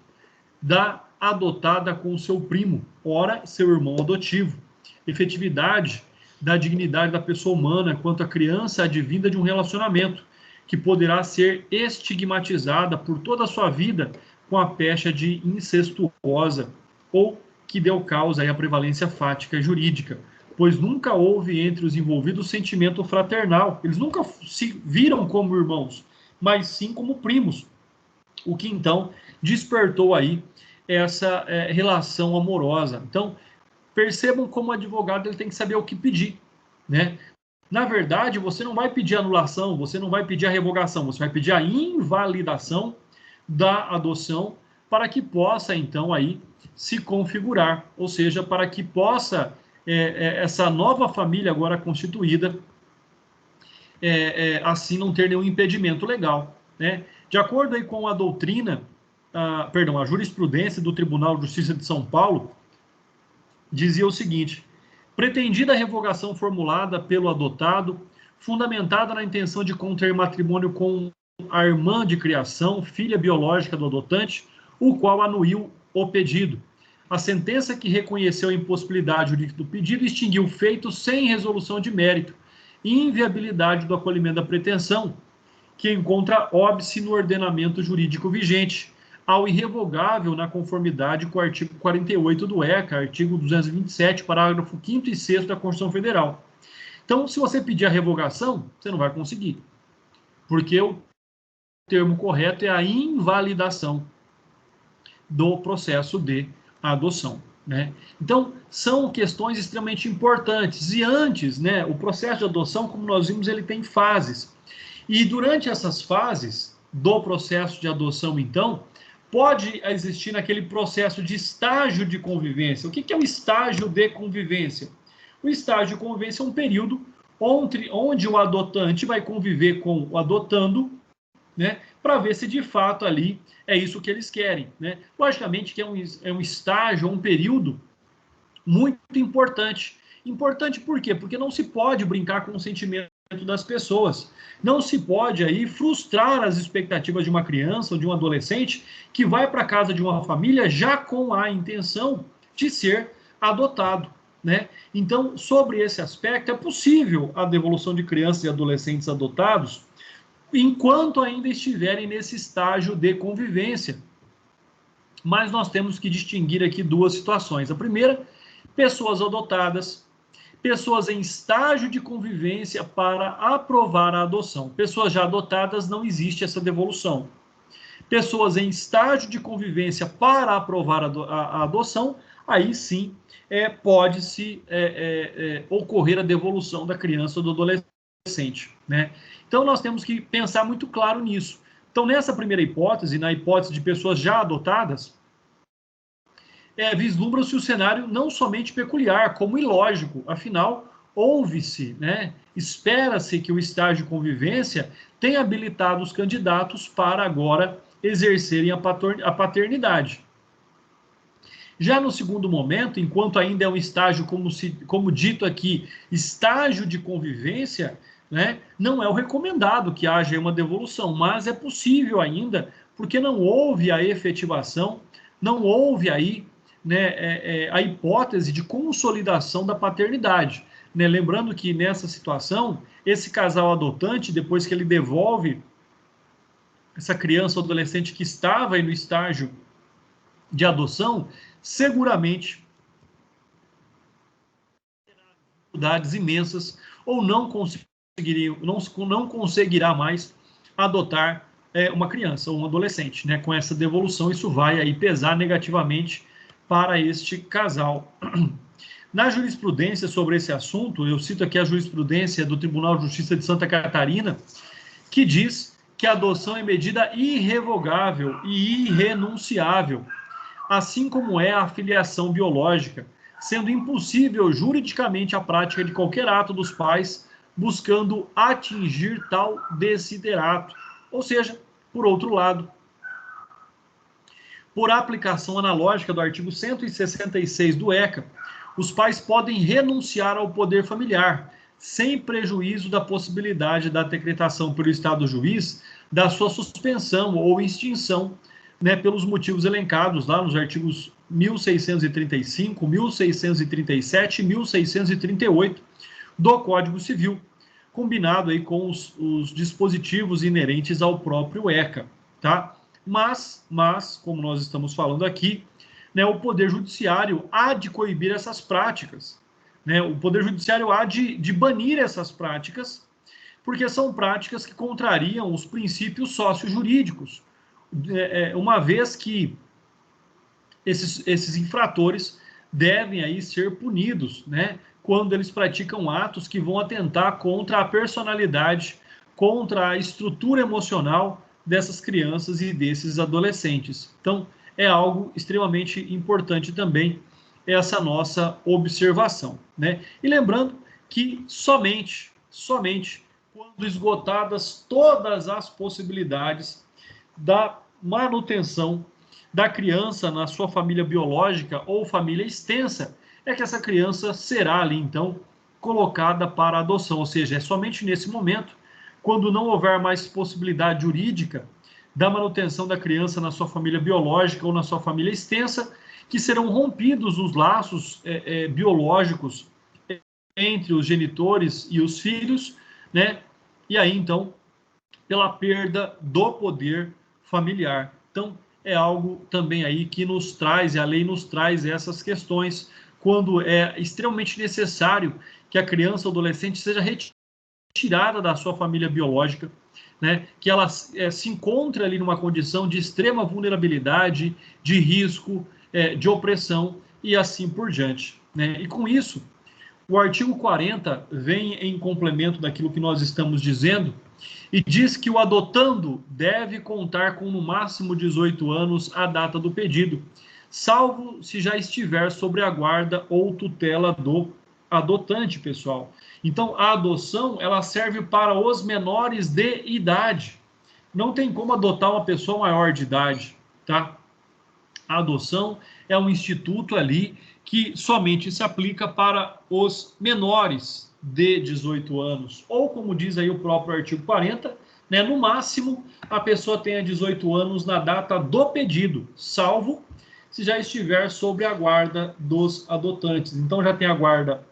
da adotada com o seu primo, ora seu irmão adotivo, efetividade da dignidade da pessoa humana quanto à criança advinda de um relacionamento, que poderá ser estigmatizada por toda a sua vida com a pecha de incestuosa, ou que deu causa à prevalência fática jurídica, pois nunca houve entre os envolvidos sentimento fraternal. Eles nunca se viram como irmãos, mas sim como primos, o que então despertou aí essa relação amorosa. Então, percebam como o advogado ele tem que saber o que pedir, né? Na verdade, você não vai pedir anulação, você não vai pedir a revogação, você vai pedir a invalidação da adoção para que possa, então, aí se configurar, ou seja, para que possa essa nova família agora constituída assim não ter nenhum impedimento legal, né? De acordo aí com a doutrina, a jurisprudência do Tribunal de Justiça de São Paulo, dizia o seguinte: pretendida revogação formulada pelo adotado, fundamentada na intenção de contrair matrimônio com a irmã de criação, filha biológica do adotante, o qual anuiu o pedido. A sentença que reconheceu a impossibilidade jurídica do pedido extinguiu o feito sem resolução de mérito e inviabilidade do acolhimento da pretensão, que encontra óbice no ordenamento jurídico vigente, ao irrevogável na conformidade com o artigo 48 do ECA, artigo 227, parágrafo 5º e 6º da Constituição Federal. Então, se você pedir a revogação, você não vai conseguir, porque o termo correto é a invalidação do processo de adoção, né? Então, são questões extremamente importantes. E antes, né, o processo de adoção, como nós vimos, ele tem fases. E durante essas fases do processo de adoção, então, pode existir naquele processo de estágio de convivência. O que é o estágio de convivência? O estágio de convivência é um período onde o adotante vai conviver com o adotando, né, para ver se de fato ali é isso que eles querem, né? Logicamente que é um estágio, um período muito importante. Importante por quê? Porque não se pode brincar com o sentimento das pessoas. Não se pode aí frustrar as expectativas de uma criança ou de um adolescente que vai para a casa de uma família já com a intenção de ser adotado, né? Então, sobre esse aspecto, é possível a devolução de crianças e adolescentes adotados enquanto ainda estiverem nesse estágio de convivência. Mas nós temos que distinguir aqui duas situações. A primeira, pessoas adotadas pessoas em estágio de convivência para aprovar a adoção. Pessoas já adotadas, não existe essa devolução. Pessoas em estágio de convivência para aprovar a adoção, aí sim pode-se ocorrer a devolução da criança ou do adolescente, né? Então, nós temos que pensar muito claro nisso. Então, nessa primeira hipótese, na hipótese de pessoas já adotadas, vislumbra-se o cenário não somente peculiar, como ilógico. Afinal, ouve-se, né? Espera-se que o estágio de convivência tenha habilitado os candidatos para agora exercerem a paternidade. Já no segundo momento, enquanto ainda é um estágio, como dito aqui, estágio de convivência, né, não é o recomendado que haja uma devolução, mas é possível ainda, porque não houve a efetivação, não houve aí, né, a hipótese de consolidação da paternidade. Né? Lembrando que nessa situação, esse casal adotante, depois que ele devolve essa criança ou adolescente que estava aí no estágio de adoção, seguramente terá dificuldades imensas ou não conseguirá mais adotar uma criança ou um adolescente, né? Com essa devolução, isso vai aí pesar negativamente para este casal. Na jurisprudência sobre esse assunto, eu cito aqui a jurisprudência do Tribunal de Justiça de Santa Catarina, que diz que a adoção é medida irrevogável e irrenunciável, assim como é a filiação biológica, sendo impossível juridicamente a prática de qualquer ato dos pais buscando atingir tal desiderato. Ou seja, por outro lado, por aplicação analógica do artigo 166 do ECA, os pais podem renunciar ao poder familiar, sem prejuízo da possibilidade da decretação pelo Estado juiz da sua suspensão ou extinção, né, pelos motivos elencados lá nos artigos 1635, 1637 e 1638 do Código Civil, combinado aí com os dispositivos inerentes ao próprio ECA, tá? Mas, como nós estamos falando aqui, né, o Poder Judiciário há de coibir essas práticas, né? O Poder Judiciário há de banir essas práticas, porque são práticas que contrariam os princípios sócio-jurídicos, uma vez que esses infratores devem aí ser punidos, né, quando eles praticam atos que vão atentar contra a personalidade, contra a estrutura emocional dessas crianças e desses adolescentes. Então, é algo extremamente importante também essa nossa observação, né? E lembrando que somente quando esgotadas todas as possibilidades da manutenção da criança na sua família biológica ou família extensa, é que essa criança será ali, então, colocada para adoção. Ou seja, é somente nesse momento, quando não houver mais possibilidade jurídica da manutenção da criança na sua família biológica ou na sua família extensa, que serão rompidos os laços biológicos entre os genitores e os filhos, né? E aí, então, pela perda do poder familiar. Então, é algo também aí que nos traz, e a lei nos traz essas questões, quando é extremamente necessário que a criança ou adolescente seja retirada da sua família biológica, né, que ela se encontre ali numa condição de extrema vulnerabilidade, de risco, de opressão e assim por diante, né? E com isso, o artigo 40 vem em complemento daquilo que nós estamos dizendo e diz que o adotando deve contar com no máximo 18 anos a data do pedido, salvo se já estiver sobre a guarda ou tutela do adotante, pessoal. Então, a adoção, ela serve para os menores de idade. Não tem como adotar uma pessoa maior de idade, tá? A adoção é um instituto ali que somente se aplica para os menores de 18 anos, ou como diz aí o próprio artigo 40, né, no máximo a pessoa tenha 18 anos na data do pedido, salvo se já estiver sob a guarda dos adotantes. Então já tem a guarda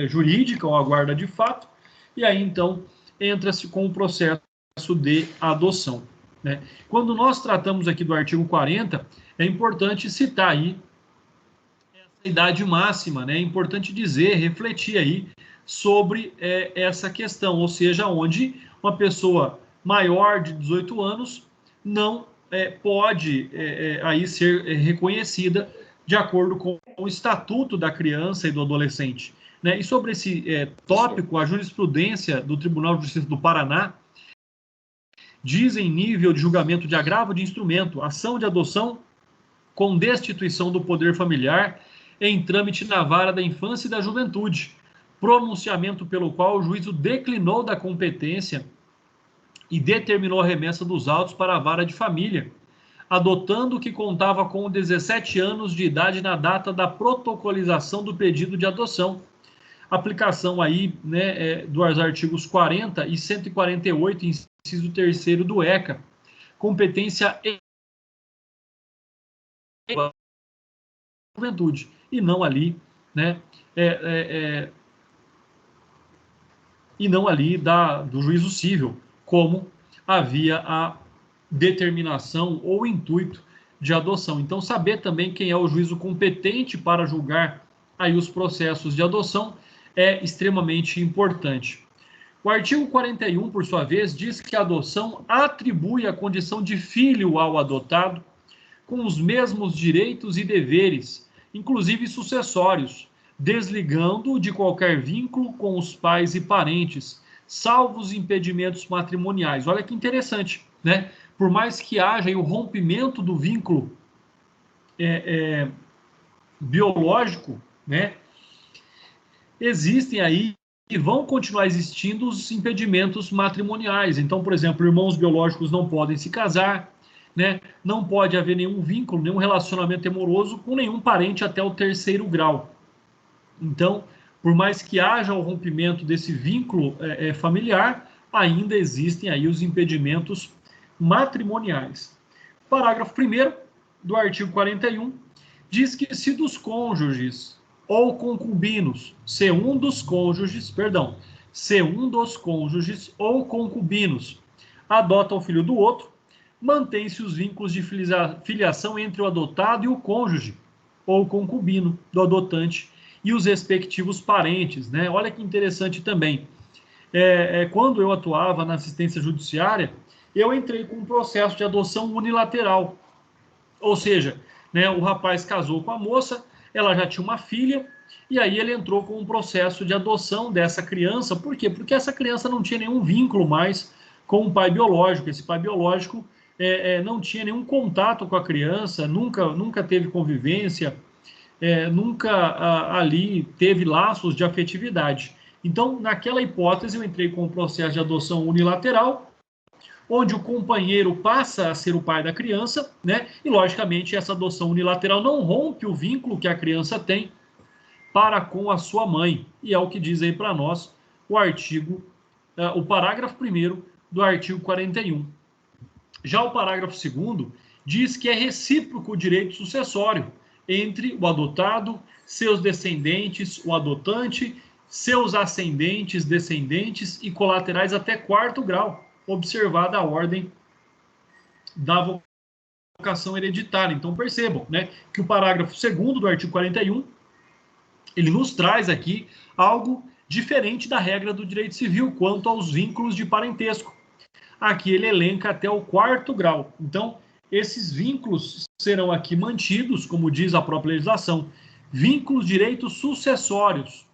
jurídica ou a guarda de fato, e aí então entra-se com o processo de adoção, né? Quando nós tratamos aqui do artigo 40, é importante citar aí essa idade máxima, né? É importante dizer, refletir aí sobre essa questão, ou seja, onde uma pessoa maior de 18 anos não pode aí ser reconhecida de acordo com o Estatuto da Criança e do Adolescente. Né? E sobre esse tópico, a jurisprudência do Tribunal de Justiça do Paraná diz em nível de julgamento de agravo de instrumento, ação de adoção com destituição do poder familiar em trâmite na vara da infância e da juventude, pronunciamento pelo qual o juízo declinou da competência e determinou a remessa dos autos para a vara de família, adotando que contava com 17 anos de idade na data da protocolização do pedido de adoção. Aplicação aí, né, dos artigos 40 e 148, inciso 3º do ECA, competência e juventude, e não ali, né, e não ali do juízo civil, como havia a determinação ou intuito de adoção. Então, saber também quem é o juízo competente para julgar aí os processos de adoção é extremamente importante. O artigo 41, por sua vez, diz que a adoção atribui a condição de filho ao adotado com os mesmos direitos e deveres, inclusive sucessórios, desligando-o de qualquer vínculo com os pais e parentes, salvo os impedimentos matrimoniais. Olha que interessante, né? Por mais que haja aí o rompimento do vínculo biológico, né? Existem aí e vão continuar existindo os impedimentos matrimoniais. Então, por exemplo, irmãos biológicos não podem se casar, né? Não pode haver nenhum vínculo, nenhum relacionamento amoroso com nenhum parente até o 3º grau. Então, por mais que haja o rompimento desse vínculo familiar, ainda existem aí os impedimentos matrimoniais. Parágrafo 1º do artigo 41 diz que se dos cônjuges ou concubinos, se um dos cônjuges ou concubinos adota o filho do outro, mantém-se os vínculos de filiação entre o adotado e o cônjuge ou concubino do adotante e os respectivos parentes, né? Olha que interessante também. Quando eu atuava na assistência judiciária, eu entrei com um processo de adoção unilateral. Ou seja, né, o rapaz casou com a moça, ela já tinha uma filha, e aí ele entrou com um processo de adoção dessa criança. Por quê? Porque essa criança não tinha nenhum vínculo mais com o pai biológico. Esse pai biológico não tinha nenhum contato com a criança, nunca teve convivência, nunca ali teve laços de afetividade. Então, naquela hipótese, eu entrei com um processo de adoção unilateral, onde o companheiro passa a ser o pai da criança, né? E, logicamente, essa adoção unilateral não rompe o vínculo que a criança tem para com a sua mãe. E é o que diz aí para nós o parágrafo 1º do artigo 41. Já o parágrafo 2º diz que é recíproco o direito sucessório entre o adotado, seus descendentes, o adotante, seus ascendentes, descendentes e colaterais até 4º grau, observada a ordem da vocação hereditária. Então, percebam, né, que o parágrafo 2º do artigo 41, ele nos traz aqui algo diferente da regra do direito civil quanto aos vínculos de parentesco. Aqui ele elenca até o 4º grau. Então, esses vínculos serão aqui mantidos, como diz a própria legislação, vínculos, direitos sucessórios,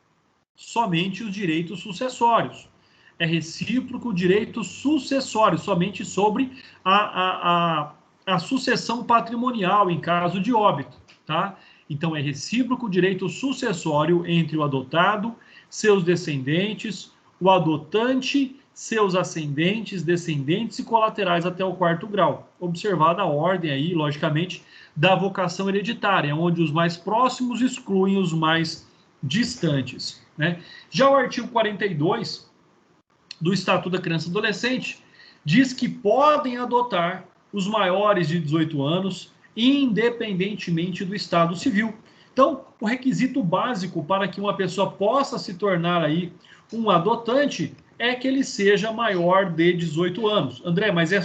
somente os direitos sucessórios. É recíproco o direito sucessório, somente sobre a sucessão patrimonial em caso de óbito, tá? Então, é recíproco o direito sucessório entre o adotado, seus descendentes, o adotante, seus ascendentes, descendentes e colaterais até o 4º grau. Observada a ordem aí, logicamente, da vocação hereditária, onde os mais próximos excluem os mais distantes, né? Já o artigo 42 do Estatuto da Criança e Adolescente diz que podem adotar os maiores de 18 anos, independentemente do estado civil. Então, o requisito básico para que uma pessoa possa se tornar aí um adotante é que ele seja maior de 18 anos. André, mas é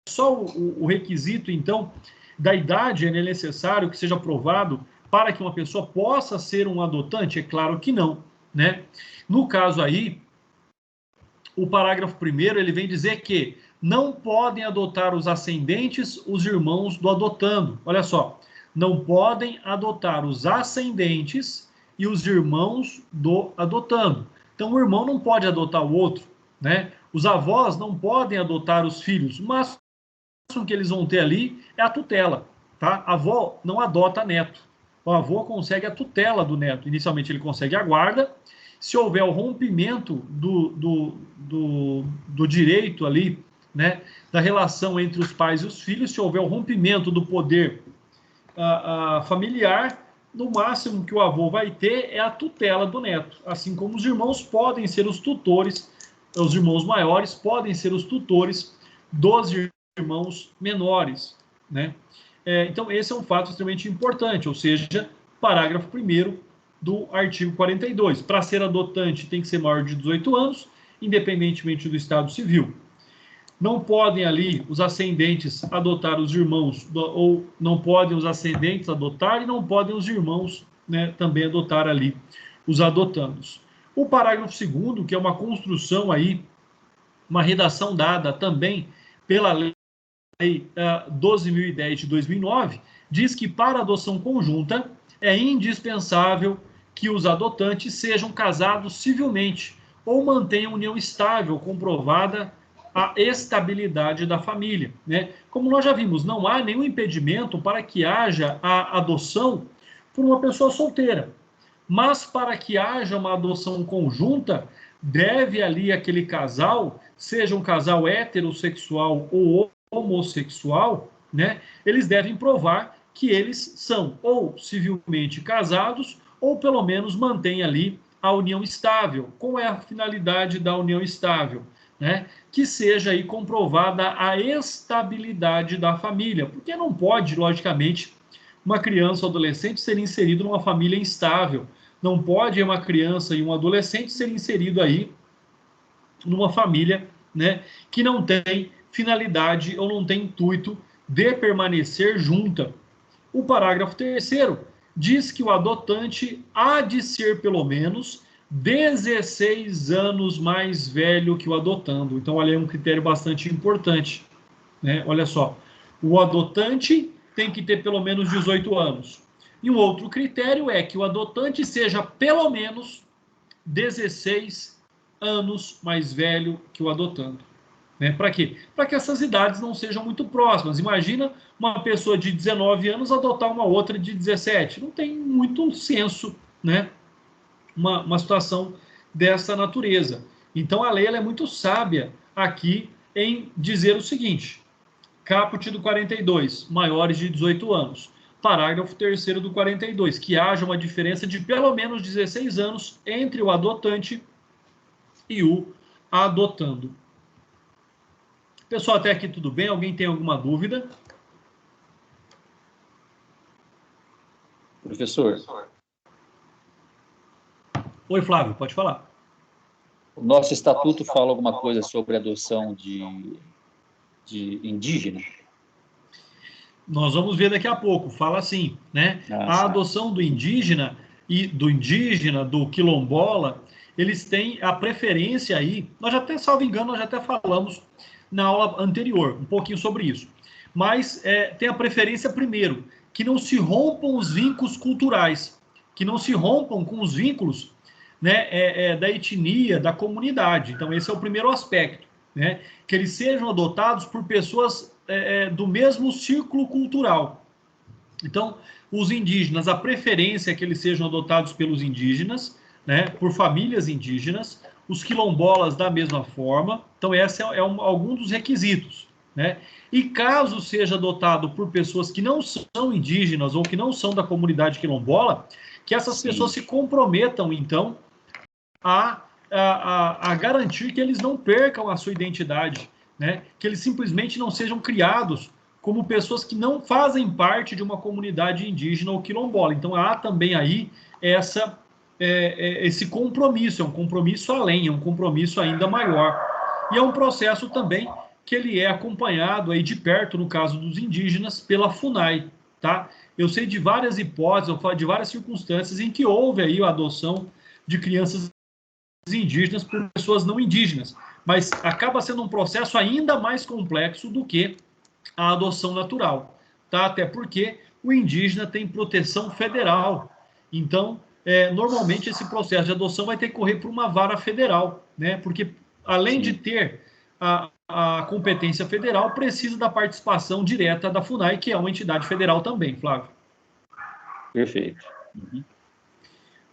só o requisito, então, da idade é necessário que seja provado para que uma pessoa possa ser um adotante? É claro que não, né? No caso aí, o parágrafo 1º, ele vem dizer que não podem adotar os ascendentes os irmãos do adotando. Olha só, não podem adotar os ascendentes e os irmãos do adotando. Então, o irmão não pode adotar o outro, né? Os avós não podem adotar os filhos, mas o que eles vão ter ali é a tutela, tá? A avó não adota neto. O avô consegue a tutela do neto. Inicialmente, ele consegue a guarda. Se houver o rompimento do direito ali, né, da relação entre os pais e os filhos, se houver o rompimento do poder familiar, no máximo que o avô vai ter é a tutela do neto. Assim como os irmãos podem ser os tutores, os irmãos maiores podem ser os tutores dos irmãos menores, né? Então, esse é um fato extremamente importante, ou seja, parágrafo 1º do artigo 42. Para ser adotante, tem que ser maior de 18 anos, independentemente do estado civil. Não podem ali os ascendentes adotar os irmãos, ou não podem os ascendentes adotar, e não podem os irmãos, né, também adotar ali os adotandos. O parágrafo 2º, que é uma construção aí, uma redação dada também pela lei 12.010 de 2009, diz que para adoção conjunta é indispensável que os adotantes sejam casados civilmente ou mantenham união estável, comprovada a estabilidade da família, né? Como nós já vimos, não há nenhum impedimento para que haja a adoção por uma pessoa solteira, mas para que haja uma adoção conjunta, deve ali aquele casal, seja um casal heterossexual ou homossexual, né? Eles devem provar que eles são ou civilmente casados ou pelo menos mantêm ali a união estável. Qual é a finalidade da união estável? Né? Que seja aí comprovada a estabilidade da família, porque não pode, logicamente, uma criança ou adolescente ser inserido numa família instável. Não pode uma criança e um adolescente ser inserido aí numa família, né, que não tem finalidade ou não tem intuito de permanecer junta. O parágrafo 3º diz que o adotante há de ser pelo menos 16 anos mais velho que o adotando. Então, olha, é um critério bastante importante, né? Olha só, o adotante tem que ter pelo menos 18 anos. E um outro critério é que o adotante seja pelo menos 16 anos mais velho que o adotando. Né? Para quê? Para que essas idades não sejam muito próximas. Imagina uma pessoa de 19 anos adotar uma outra de 17. Não tem muito senso, né? Uma situação dessa natureza. Então, a lei ela é muito sábia aqui em dizer o seguinte: caput do 42, maiores de 18 anos. Parágrafo 3º do 42, que haja uma diferença de pelo menos 16 anos entre o adotante e o adotando. Pessoal, até aqui tudo bem? Alguém tem alguma dúvida? Professor. Oi, Flávio, pode falar. O nosso estatuto fala alguma coisa sobre adoção de indígena? Nós vamos ver daqui a pouco. Fala assim, né? A adoção do indígena e do quilombola, eles têm a preferência aí. Nós já até, salvo engano, nós já até falamos na aula anterior um pouquinho sobre isso. Mas tem a preferência primeiro, que não se rompam os vínculos culturais, que não se rompam com os vínculos, né, da etnia, da comunidade. Então, esse é o primeiro aspecto, né? Que eles sejam adotados por pessoas do mesmo círculo cultural. Então, os indígenas, a preferência é que eles sejam adotados pelos indígenas, né, por famílias indígenas, os quilombolas da mesma forma. Então, esse é algum dos requisitos, né? E caso seja adotado por pessoas que não são indígenas ou que não são da comunidade quilombola, que essas pessoas se comprometam, então, a garantir que eles não percam a sua identidade, né? Que eles simplesmente não sejam criados como pessoas que não fazem parte de uma comunidade indígena ou quilombola. Então, há também aí esse compromisso, é um compromisso além, é um compromisso ainda maior. E é um processo também que ele é acompanhado aí de perto, no caso dos indígenas, pela FUNAI, tá? eu sei de várias hipóteses, de várias circunstâncias em que houve aí a adoção de crianças indígenas por pessoas não indígenas, mas acaba sendo um processo ainda mais complexo do que a adoção natural, tá? Até porque o indígena tem proteção federal, então, normalmente esse processo de adoção vai ter que correr por uma vara federal, né? Porque além de ter a competência federal, precisa da participação direta da FUNAI, que é uma entidade federal também, Flávio. Perfeito. Uhum.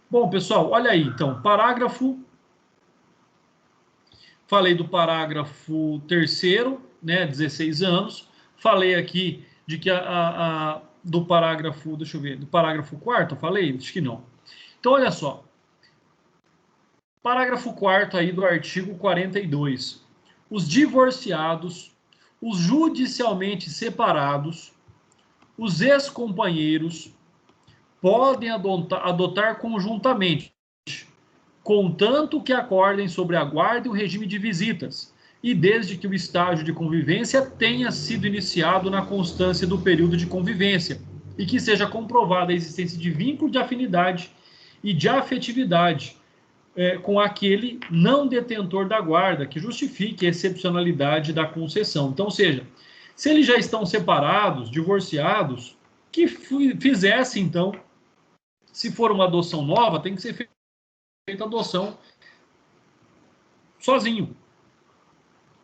Bom, pessoal, olha aí, então, parágrafo. Falei do parágrafo 3º, né, 16 anos. Falei aqui de que do parágrafo, deixa eu ver, do parágrafo 4º, falei? Acho que não. Então, olha só. Parágrafo 4º aí do artigo 42. Os divorciados, os judicialmente separados, os ex-companheiros podem adotar conjuntamente, contanto que acordem sobre a guarda e o regime de visitas, e desde que o estágio de convivência tenha sido iniciado na constância do período de convivência, e que seja comprovada a existência de vínculo de afinidade e de afetividade com aquele não detentor da guarda, que justifique a excepcionalidade da concessão. Então, ou seja, se eles já estão separados, divorciados, que fizesse, então, se for uma adoção nova, tem que ser feita a adoção sozinho.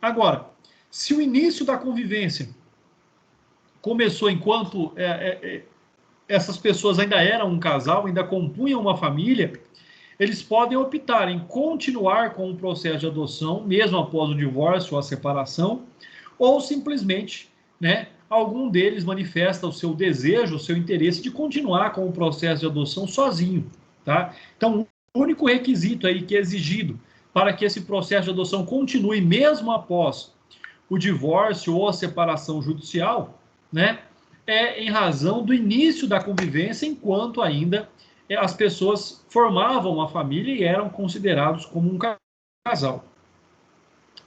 Agora, se o início da convivência começou enquanto essas pessoas ainda eram um casal, ainda compunham uma família, eles podem optar em continuar com o processo de adoção, mesmo após o divórcio ou a separação, ou simplesmente, né, algum deles manifesta o seu desejo, o seu interesse de continuar com o processo de adoção sozinho, tá? Então, o único requisito aí que é exigido para que esse processo de adoção continue mesmo após o divórcio ou a separação judicial, né, é em razão do início da convivência, enquanto ainda as pessoas formavam uma família e eram considerados como um casal.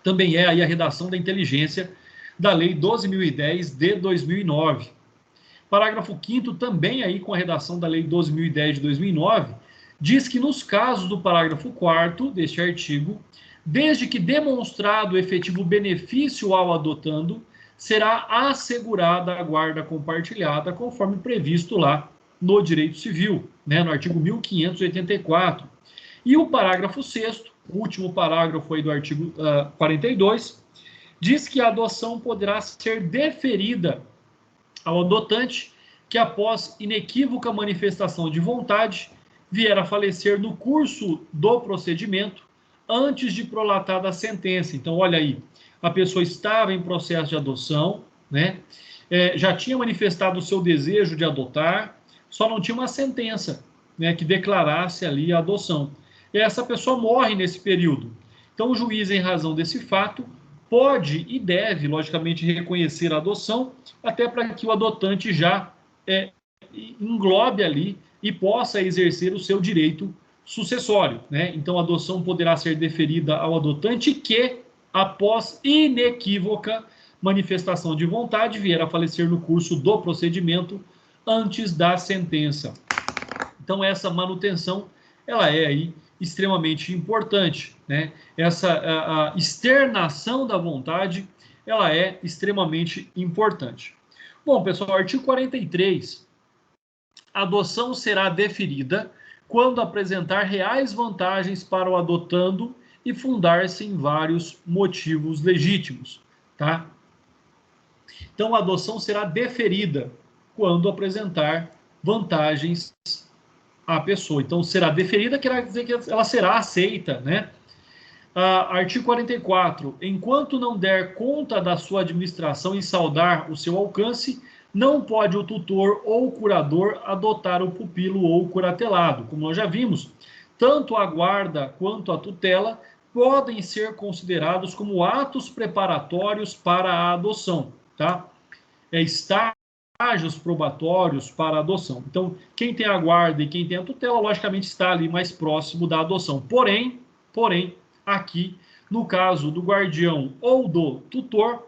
Também é aí a redação da inteligência da Lei 12.010 de 2009. Parágrafo 5º, também aí com a redação da Lei 12.010 de 2009, diz que nos casos do parágrafo 4º deste artigo, desde que demonstrado o efetivo benefício ao adotando, será assegurada a guarda compartilhada, conforme previsto lá no direito civil, né, no artigo 1584. E o parágrafo 6º, o último parágrafo aí do artigo 42, diz que a adoção poderá ser deferida ao adotante que, após inequívoca manifestação de vontade, vier a falecer no curso do procedimento antes de prolatada a sentença. Então, olha aí, a pessoa estava em processo de adoção, né, já tinha manifestado o seu desejo de adotar, só não tinha uma sentença, né, que declarasse ali a adoção. E essa pessoa morre nesse período. Então, o juiz, em razão desse fato, pode e deve, logicamente, reconhecer a adoção, até para que o adotante já englobe ali e possa exercer o seu direito sucessório, né? Então, a adoção poderá ser deferida ao adotante que, após inequívoca manifestação de vontade, vier a falecer no curso do procedimento antes da sentença. Então, essa manutenção, ela é aí extremamente importante, né? Essa a externação da vontade, ela é extremamente importante. Bom, pessoal, artigo 43. A adoção será deferida quando apresentar reais vantagens para o adotando e fundar-se em vários motivos legítimos, tá? Então, a adoção será deferida quando apresentar vantagens à pessoa. Então, será deferida, quer dizer que ela será aceita, né? Artigo 44. Enquanto não der conta da sua administração e saldar o seu alcance, não pode o tutor ou o curador adotar o pupilo ou o curatelado. Como nós já vimos, tanto a guarda quanto a tutela podem ser considerados como atos preparatórios para a adoção, tá? Estágios probatórios para a adoção. Então, quem tem a guarda e quem tem a tutela, logicamente, está ali mais próximo da adoção. Porém, aqui, no caso do guardião ou do tutor,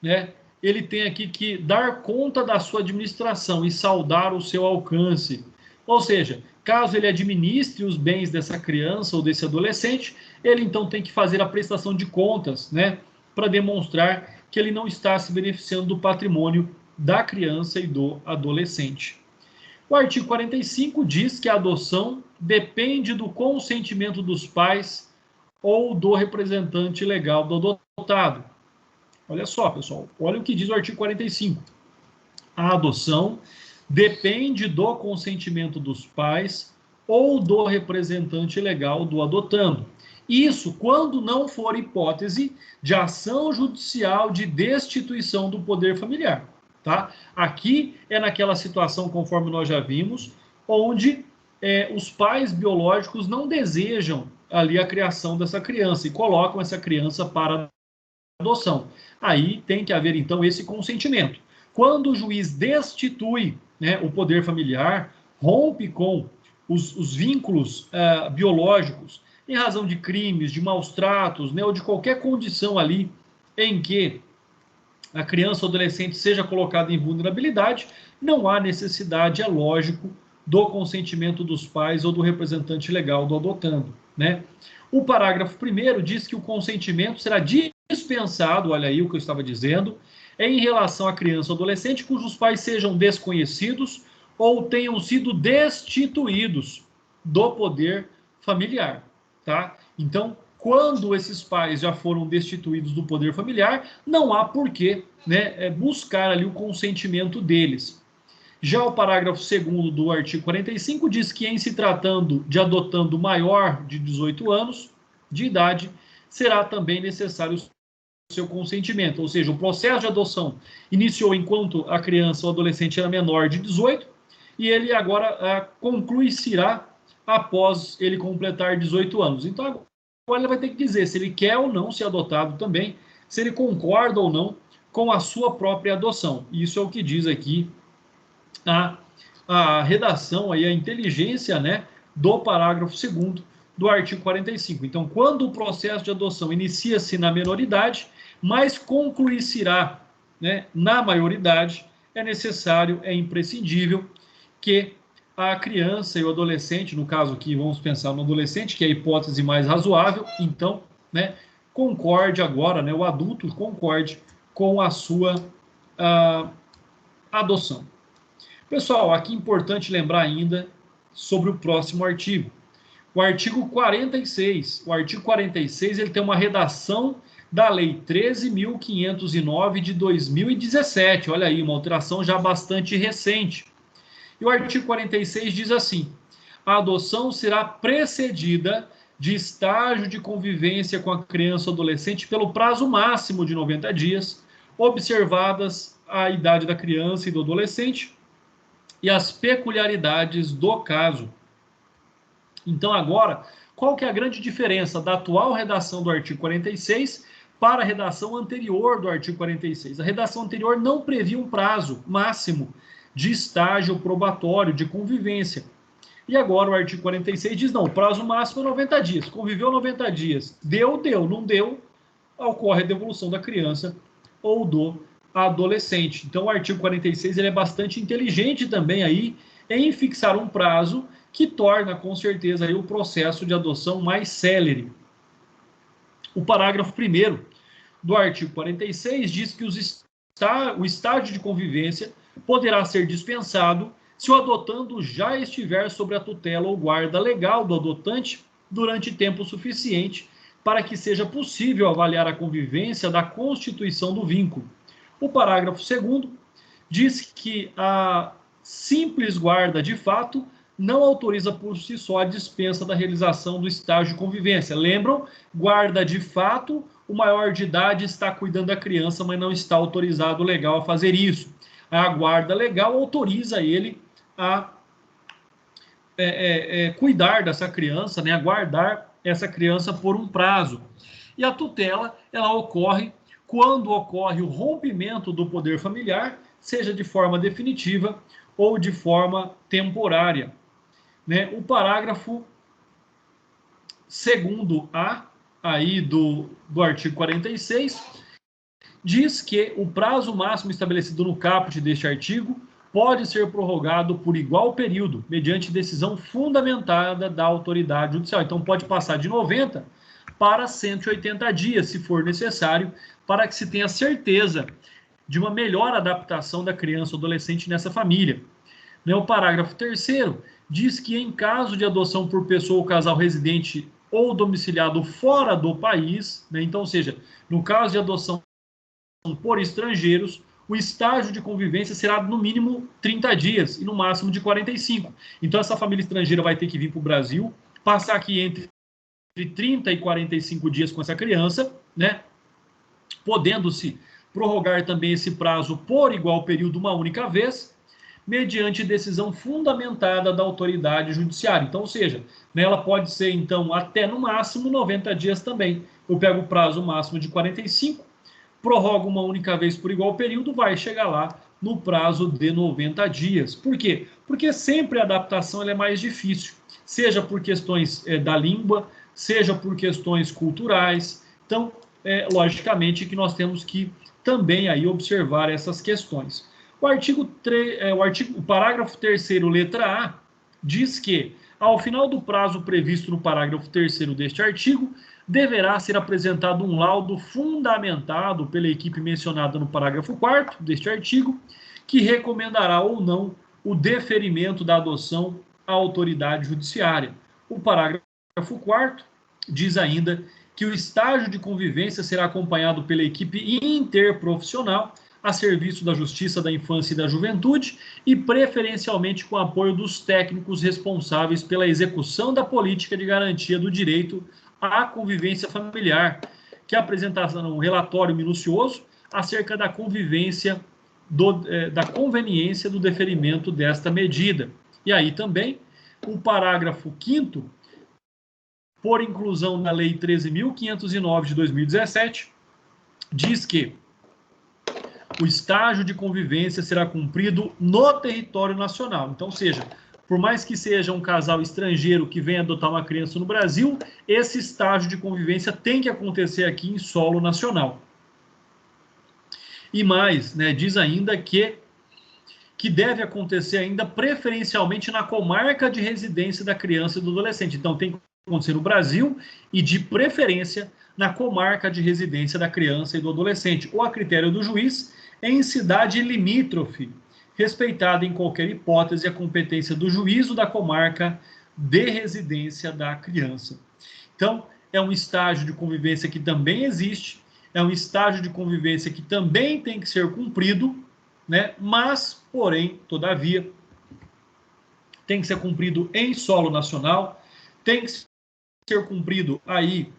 né, ele tem aqui que dar conta da sua administração e saldar o seu alcance. Ou seja, caso ele administre os bens dessa criança ou desse adolescente, ele então tem que fazer a prestação de contas, né, para demonstrar que ele não está se beneficiando do patrimônio da criança e do adolescente. O artigo 45 diz que a adoção depende do consentimento dos pais ou do representante legal do adotado. Olha só, pessoal, olha o que diz o artigo 45. A adoção depende do consentimento dos pais ou do representante legal do adotando. Isso quando não for hipótese de ação judicial de destituição do poder familiar. Tá? Aqui é naquela situação, conforme nós já vimos, onde os pais biológicos não desejam ali a criação dessa criança e colocam essa criança para adoção. Aí tem que haver, então, esse consentimento. Quando o juiz destitui, né, o poder familiar, rompe com os vínculos biológicos, em razão de crimes, de maus tratos, né, ou de qualquer condição ali em que a criança ou adolescente seja colocada em vulnerabilidade, não há necessidade, é lógico, do consentimento dos pais ou do representante legal do adotando, né? O parágrafo 1º diz que o consentimento será dispensado, olha aí o que eu estava dizendo, em relação à criança ou adolescente cujos pais sejam desconhecidos ou tenham sido destituídos do poder familiar, tá? Então, quando esses pais já foram destituídos do poder familiar, não há porquê, né, buscar ali o consentimento deles. Já o parágrafo 2º do artigo 45 diz que, em se tratando de adotando maior de 18 anos de idade, será também necessário o seu consentimento. Ou seja, o processo de adoção iniciou enquanto a criança ou adolescente era menor de 18 e ele agora concluirá após ele completar 18 anos. Então, agora ele vai ter que dizer se ele quer ou não ser adotado também, se ele concorda ou não com a sua própria adoção. Isso é o que diz aqui a redação, aí, a inteligência, né, do parágrafo 2º do artigo 45. Então, quando o processo de adoção inicia-se na menoridade, mas concluirá, né, na maioridade, é necessário, é imprescindível que a criança e o adolescente, no caso aqui vamos pensar no adolescente, que é a hipótese mais razoável, então, né, concorde agora, né, o adulto concorde com a sua adoção. Pessoal, aqui é importante lembrar ainda sobre o próximo artigo. O artigo 46. O artigo 46 ele tem uma redação da Lei 13.509 de 2017. Olha aí, uma alteração já bastante recente. E o artigo 46 diz assim: a adoção será precedida de estágio de convivência com a criança ou adolescente pelo prazo máximo de 90 dias, observadas a idade da criança e do adolescente e as peculiaridades do caso. Então, agora, qual que é a grande diferença da atual redação do artigo 46 para a redação anterior do artigo 46? A redação anterior não previa um prazo máximo de estágio probatório, de convivência. E agora o artigo 46 diz, não, o prazo máximo é 90 dias. Conviveu 90 dias. Deu, não deu, ocorre a devolução da criança ou do adolescente. Então, o artigo 46 ele é bastante inteligente também aí em fixar um prazo que torna, com certeza, aí, o processo de adoção mais célere. O parágrafo 1º do artigo 46 diz que o estágio de convivência poderá ser dispensado se o adotando já estiver sob a tutela ou guarda legal do adotante durante tempo suficiente para que seja possível avaliar a convivência da constituição do vínculo. O parágrafo 2º diz que a simples guarda de fato não autoriza por si só a dispensa da realização do estágio de convivência. Lembram? Guarda de fato, o maior de idade está cuidando da criança, mas não está autorizado legal a fazer isso. A guarda legal autoriza ele a cuidar dessa criança, né, a guardar essa criança por um prazo. E a tutela, ela ocorre quando ocorre o rompimento do poder familiar, seja de forma definitiva ou de forma temporária. Né? O parágrafo 2º A aí do artigo 46 diz que o prazo máximo estabelecido no caput deste artigo pode ser prorrogado por igual período, mediante decisão fundamentada da autoridade judicial. Então, pode passar de 90 para 180 dias, se for necessário, para que se tenha certeza de uma melhor adaptação da criança ou adolescente nessa família. O parágrafo 3º diz que, em caso de adoção por pessoa ou casal residente ou domiciliado fora do país, então, ou seja, no caso de adoção por estrangeiros, o estágio de convivência será no mínimo 30 dias e no máximo de 45. Então, essa família estrangeira vai ter que vir para o Brasil, passar aqui entre 30 e 45 dias com essa criança, né? Podendo-se prorrogar também esse prazo por igual período uma única vez, mediante decisão fundamentada da autoridade judiciária. Então, ou seja, ela pode ser, então, até no máximo 90 dias também. Eu pego o prazo máximo de 45, prorroga uma única vez por igual período, vai chegar lá no prazo de 90 dias. Por quê? Porque sempre a adaptação ela é mais difícil, seja por questões da língua, seja por questões culturais. Então, logicamente que nós temos que também aí observar essas questões. O parágrafo 3º, letra A, diz que, ao final do prazo previsto no parágrafo 3º deste artigo, deverá ser apresentado um laudo fundamentado pela equipe mencionada no parágrafo 4º deste artigo, que recomendará ou não o deferimento da adoção à autoridade judiciária. O parágrafo 4º diz ainda que o estágio de convivência será acompanhado pela equipe interprofissional a serviço da Justiça da Infância e da Juventude e preferencialmente com apoio dos técnicos responsáveis pela execução da política de garantia do direito à convivência familiar, que apresentaram um relatório minucioso acerca da convivência, da conveniência do deferimento desta medida. E aí também o parágrafo 5º, por inclusão na Lei 13.509 de 2017, diz que o estágio de convivência será cumprido no território nacional. Então, seja, por mais que seja um casal estrangeiro que venha adotar uma criança no Brasil, esse estágio de convivência tem que acontecer aqui em solo nacional. E mais, diz ainda que deve acontecer ainda preferencialmente na comarca de residência da criança e do adolescente. Então, tem que acontecer no Brasil e, de preferência, na comarca de residência da criança e do adolescente, ou a critério do juiz, em cidade limítrofe, respeitada em qualquer hipótese a competência do juízo da comarca de residência da criança. Então, é um estágio de convivência que também existe, é um estágio de convivência que também tem que ser cumprido, mas, porém, todavia, tem que ser cumprido em solo nacional, tem que ser cumprido aí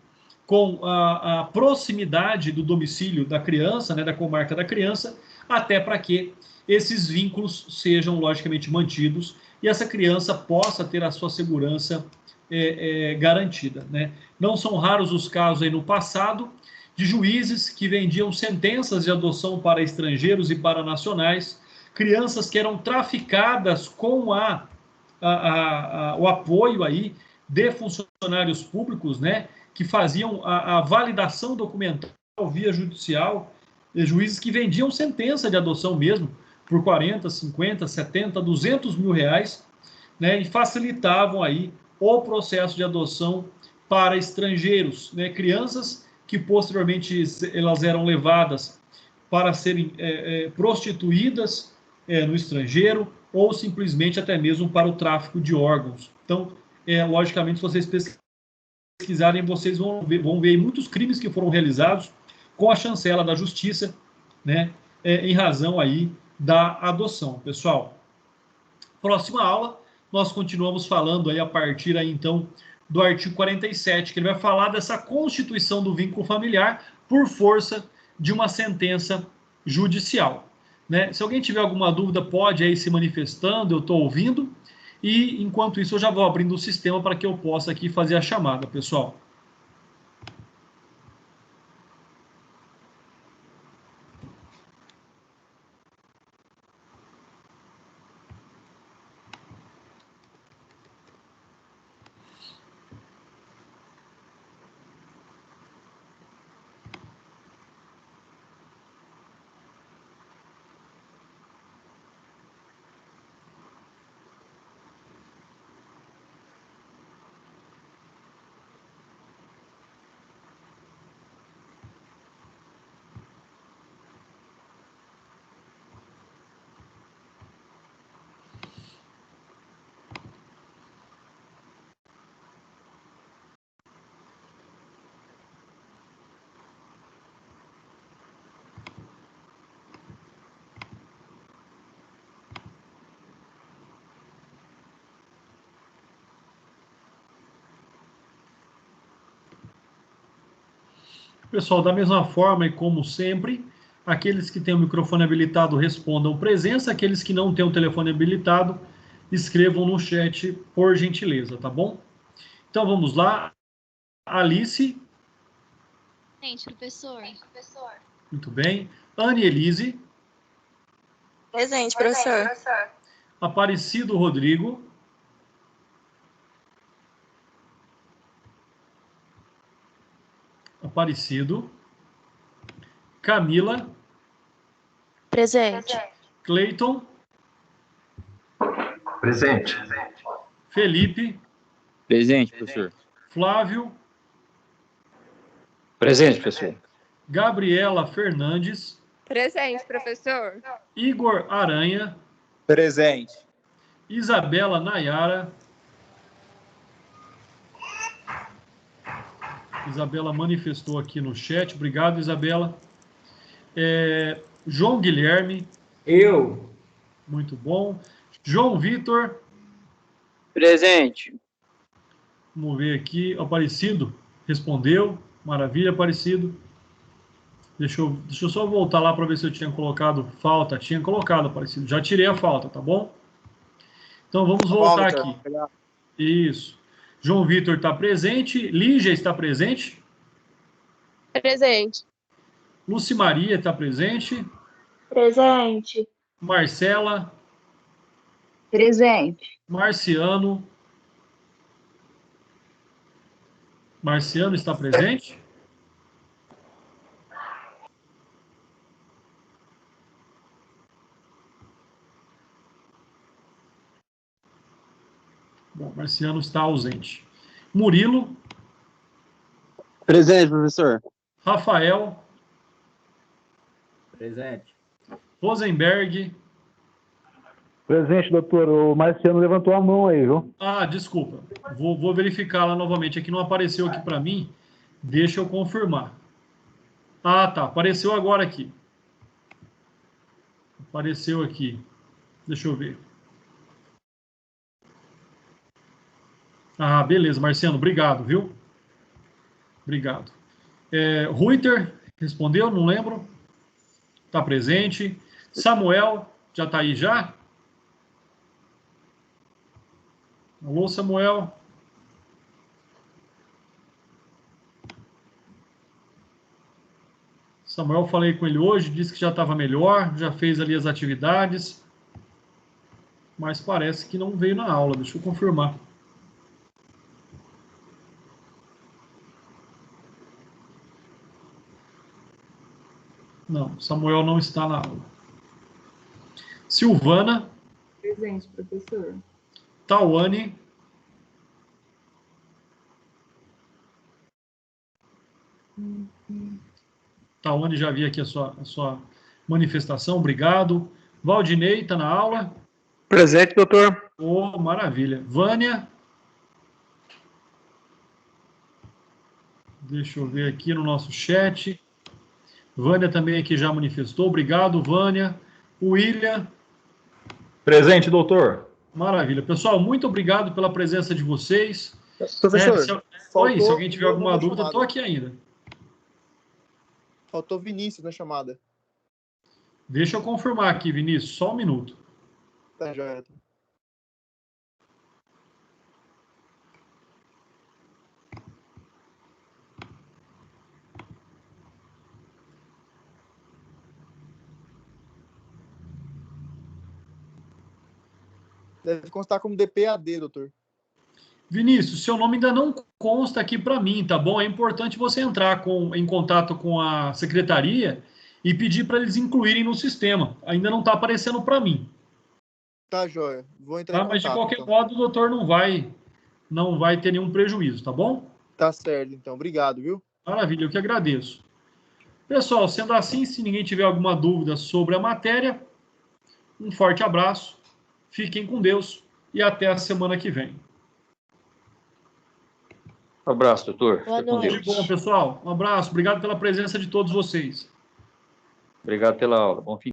com a proximidade do domicílio da criança, da comarca da criança, até para que esses vínculos sejam logicamente mantidos e essa criança possa ter a sua segurança garantida. Não são raros os casos aí no passado de juízes que vendiam sentenças de adoção para estrangeiros e para nacionais, crianças que eram traficadas com o apoio aí de funcionários públicos, que faziam a validação documental via judicial, juízes que vendiam sentença de adoção mesmo, por 40, 50, 70, 200 mil reais, e facilitavam aí o processo de adoção para estrangeiros, crianças que posteriormente elas eram levadas para serem prostituídas no estrangeiro ou simplesmente até mesmo para o tráfico de órgãos. Então, logicamente, se vocês pesquisarem, vocês vão ver muitos crimes que foram realizados com a chancela da justiça, em razão aí da adoção. Pessoal, próxima aula, nós continuamos falando aí a partir aí, então, do artigo 47, que ele vai falar dessa constituição do vínculo familiar por força de uma sentença judicial. Se alguém tiver alguma dúvida, pode aí se manifestando, eu estou ouvindo. E, enquanto isso, eu já vou abrindo o sistema para que eu possa aqui fazer a chamada, pessoal. Pessoal, da mesma forma e como sempre, aqueles que têm o microfone habilitado respondam presença, aqueles que não têm o telefone habilitado, escrevam no chat, por gentileza, tá bom? Então vamos lá. Alice. Presente, professor. Muito bem. Anne Elise. Presente, professor. Aparecido Rodrigo. Aparecido. Camila. Presente. Cleiton. Presente. Felipe. Presente, professor. Flávio. Presente, professor. Gabriela Fernandes. Presente, professor. Igor Aranha. Presente. Isabela Nayara. Isabela manifestou aqui no chat. Obrigado, Isabela. João Guilherme. Eu. Muito bom. João Vitor. Presente. Vamos ver aqui. Aparecido. Respondeu. Maravilha, Aparecido. Deixa eu só voltar lá para ver se eu tinha colocado falta. Tinha colocado, Aparecido. Já tirei a falta, tá bom? Então vamos voltar aqui. Isso. João Vitor está presente. Lígia está presente. Presente. Lucimaria está presente. Presente. Marcela. Presente. Marciano. Marciano está presente? Bom, Marciano está ausente. Murilo. Presente, professor. Rafael. Presente. Rosenberg. Presente, doutor. O Marciano levantou a mão aí, viu? Ah, desculpa. Vou verificar lá novamente. Aqui não apareceu aqui para mim. Deixa eu confirmar. Ah, tá. Apareceu agora aqui. Apareceu aqui. Deixa eu ver. Ah, beleza, Marciano. Obrigado, viu? Obrigado. Ruiter, respondeu? Não lembro. Está presente. Samuel, já está aí já? Alô, Samuel. Samuel, falei com ele hoje, disse que já estava melhor, já fez ali as atividades, mas parece que não veio na aula. Deixa eu confirmar. Não, Samuel não está na aula. Silvana. Presente, professor. Tawane. Tawane, já vi aqui a sua manifestação, obrigado. Valdinei, está na aula? Presente, doutor. Oh, maravilha. Vânia. Deixa eu ver aqui no nosso chat. Vânia também aqui já manifestou. Obrigado, Vânia. William. Presente, doutor. Maravilha. Pessoal, muito obrigado pela presença de vocês. Professor, Se alguém tiver alguma dúvida, estou aqui ainda. Faltou Vinícius na chamada. Deixa eu confirmar aqui, Vinícius, só um minuto. Tá, joia. Deve constar como DPAD, doutor. Vinícius, seu nome ainda não consta aqui para mim, tá bom? É importante você entrar em contato com a secretaria e pedir para eles incluírem no sistema. Ainda não está aparecendo para mim. Tá, joia. Vou entrar em contato. Mas de qualquer então. modo, o doutor não vai ter nenhum prejuízo, tá bom? Tá certo, então. Obrigado, viu? Maravilha, eu que agradeço. Pessoal, sendo assim, se ninguém tiver alguma dúvida sobre a matéria, um forte abraço, fiquem com Deus e até a semana que vem. Um abraço, doutor. Boa Fica com noite. Deus. Tudo bom, pessoal? Um abraço, obrigado pela presença de todos vocês. Obrigado pela aula. Bom fim.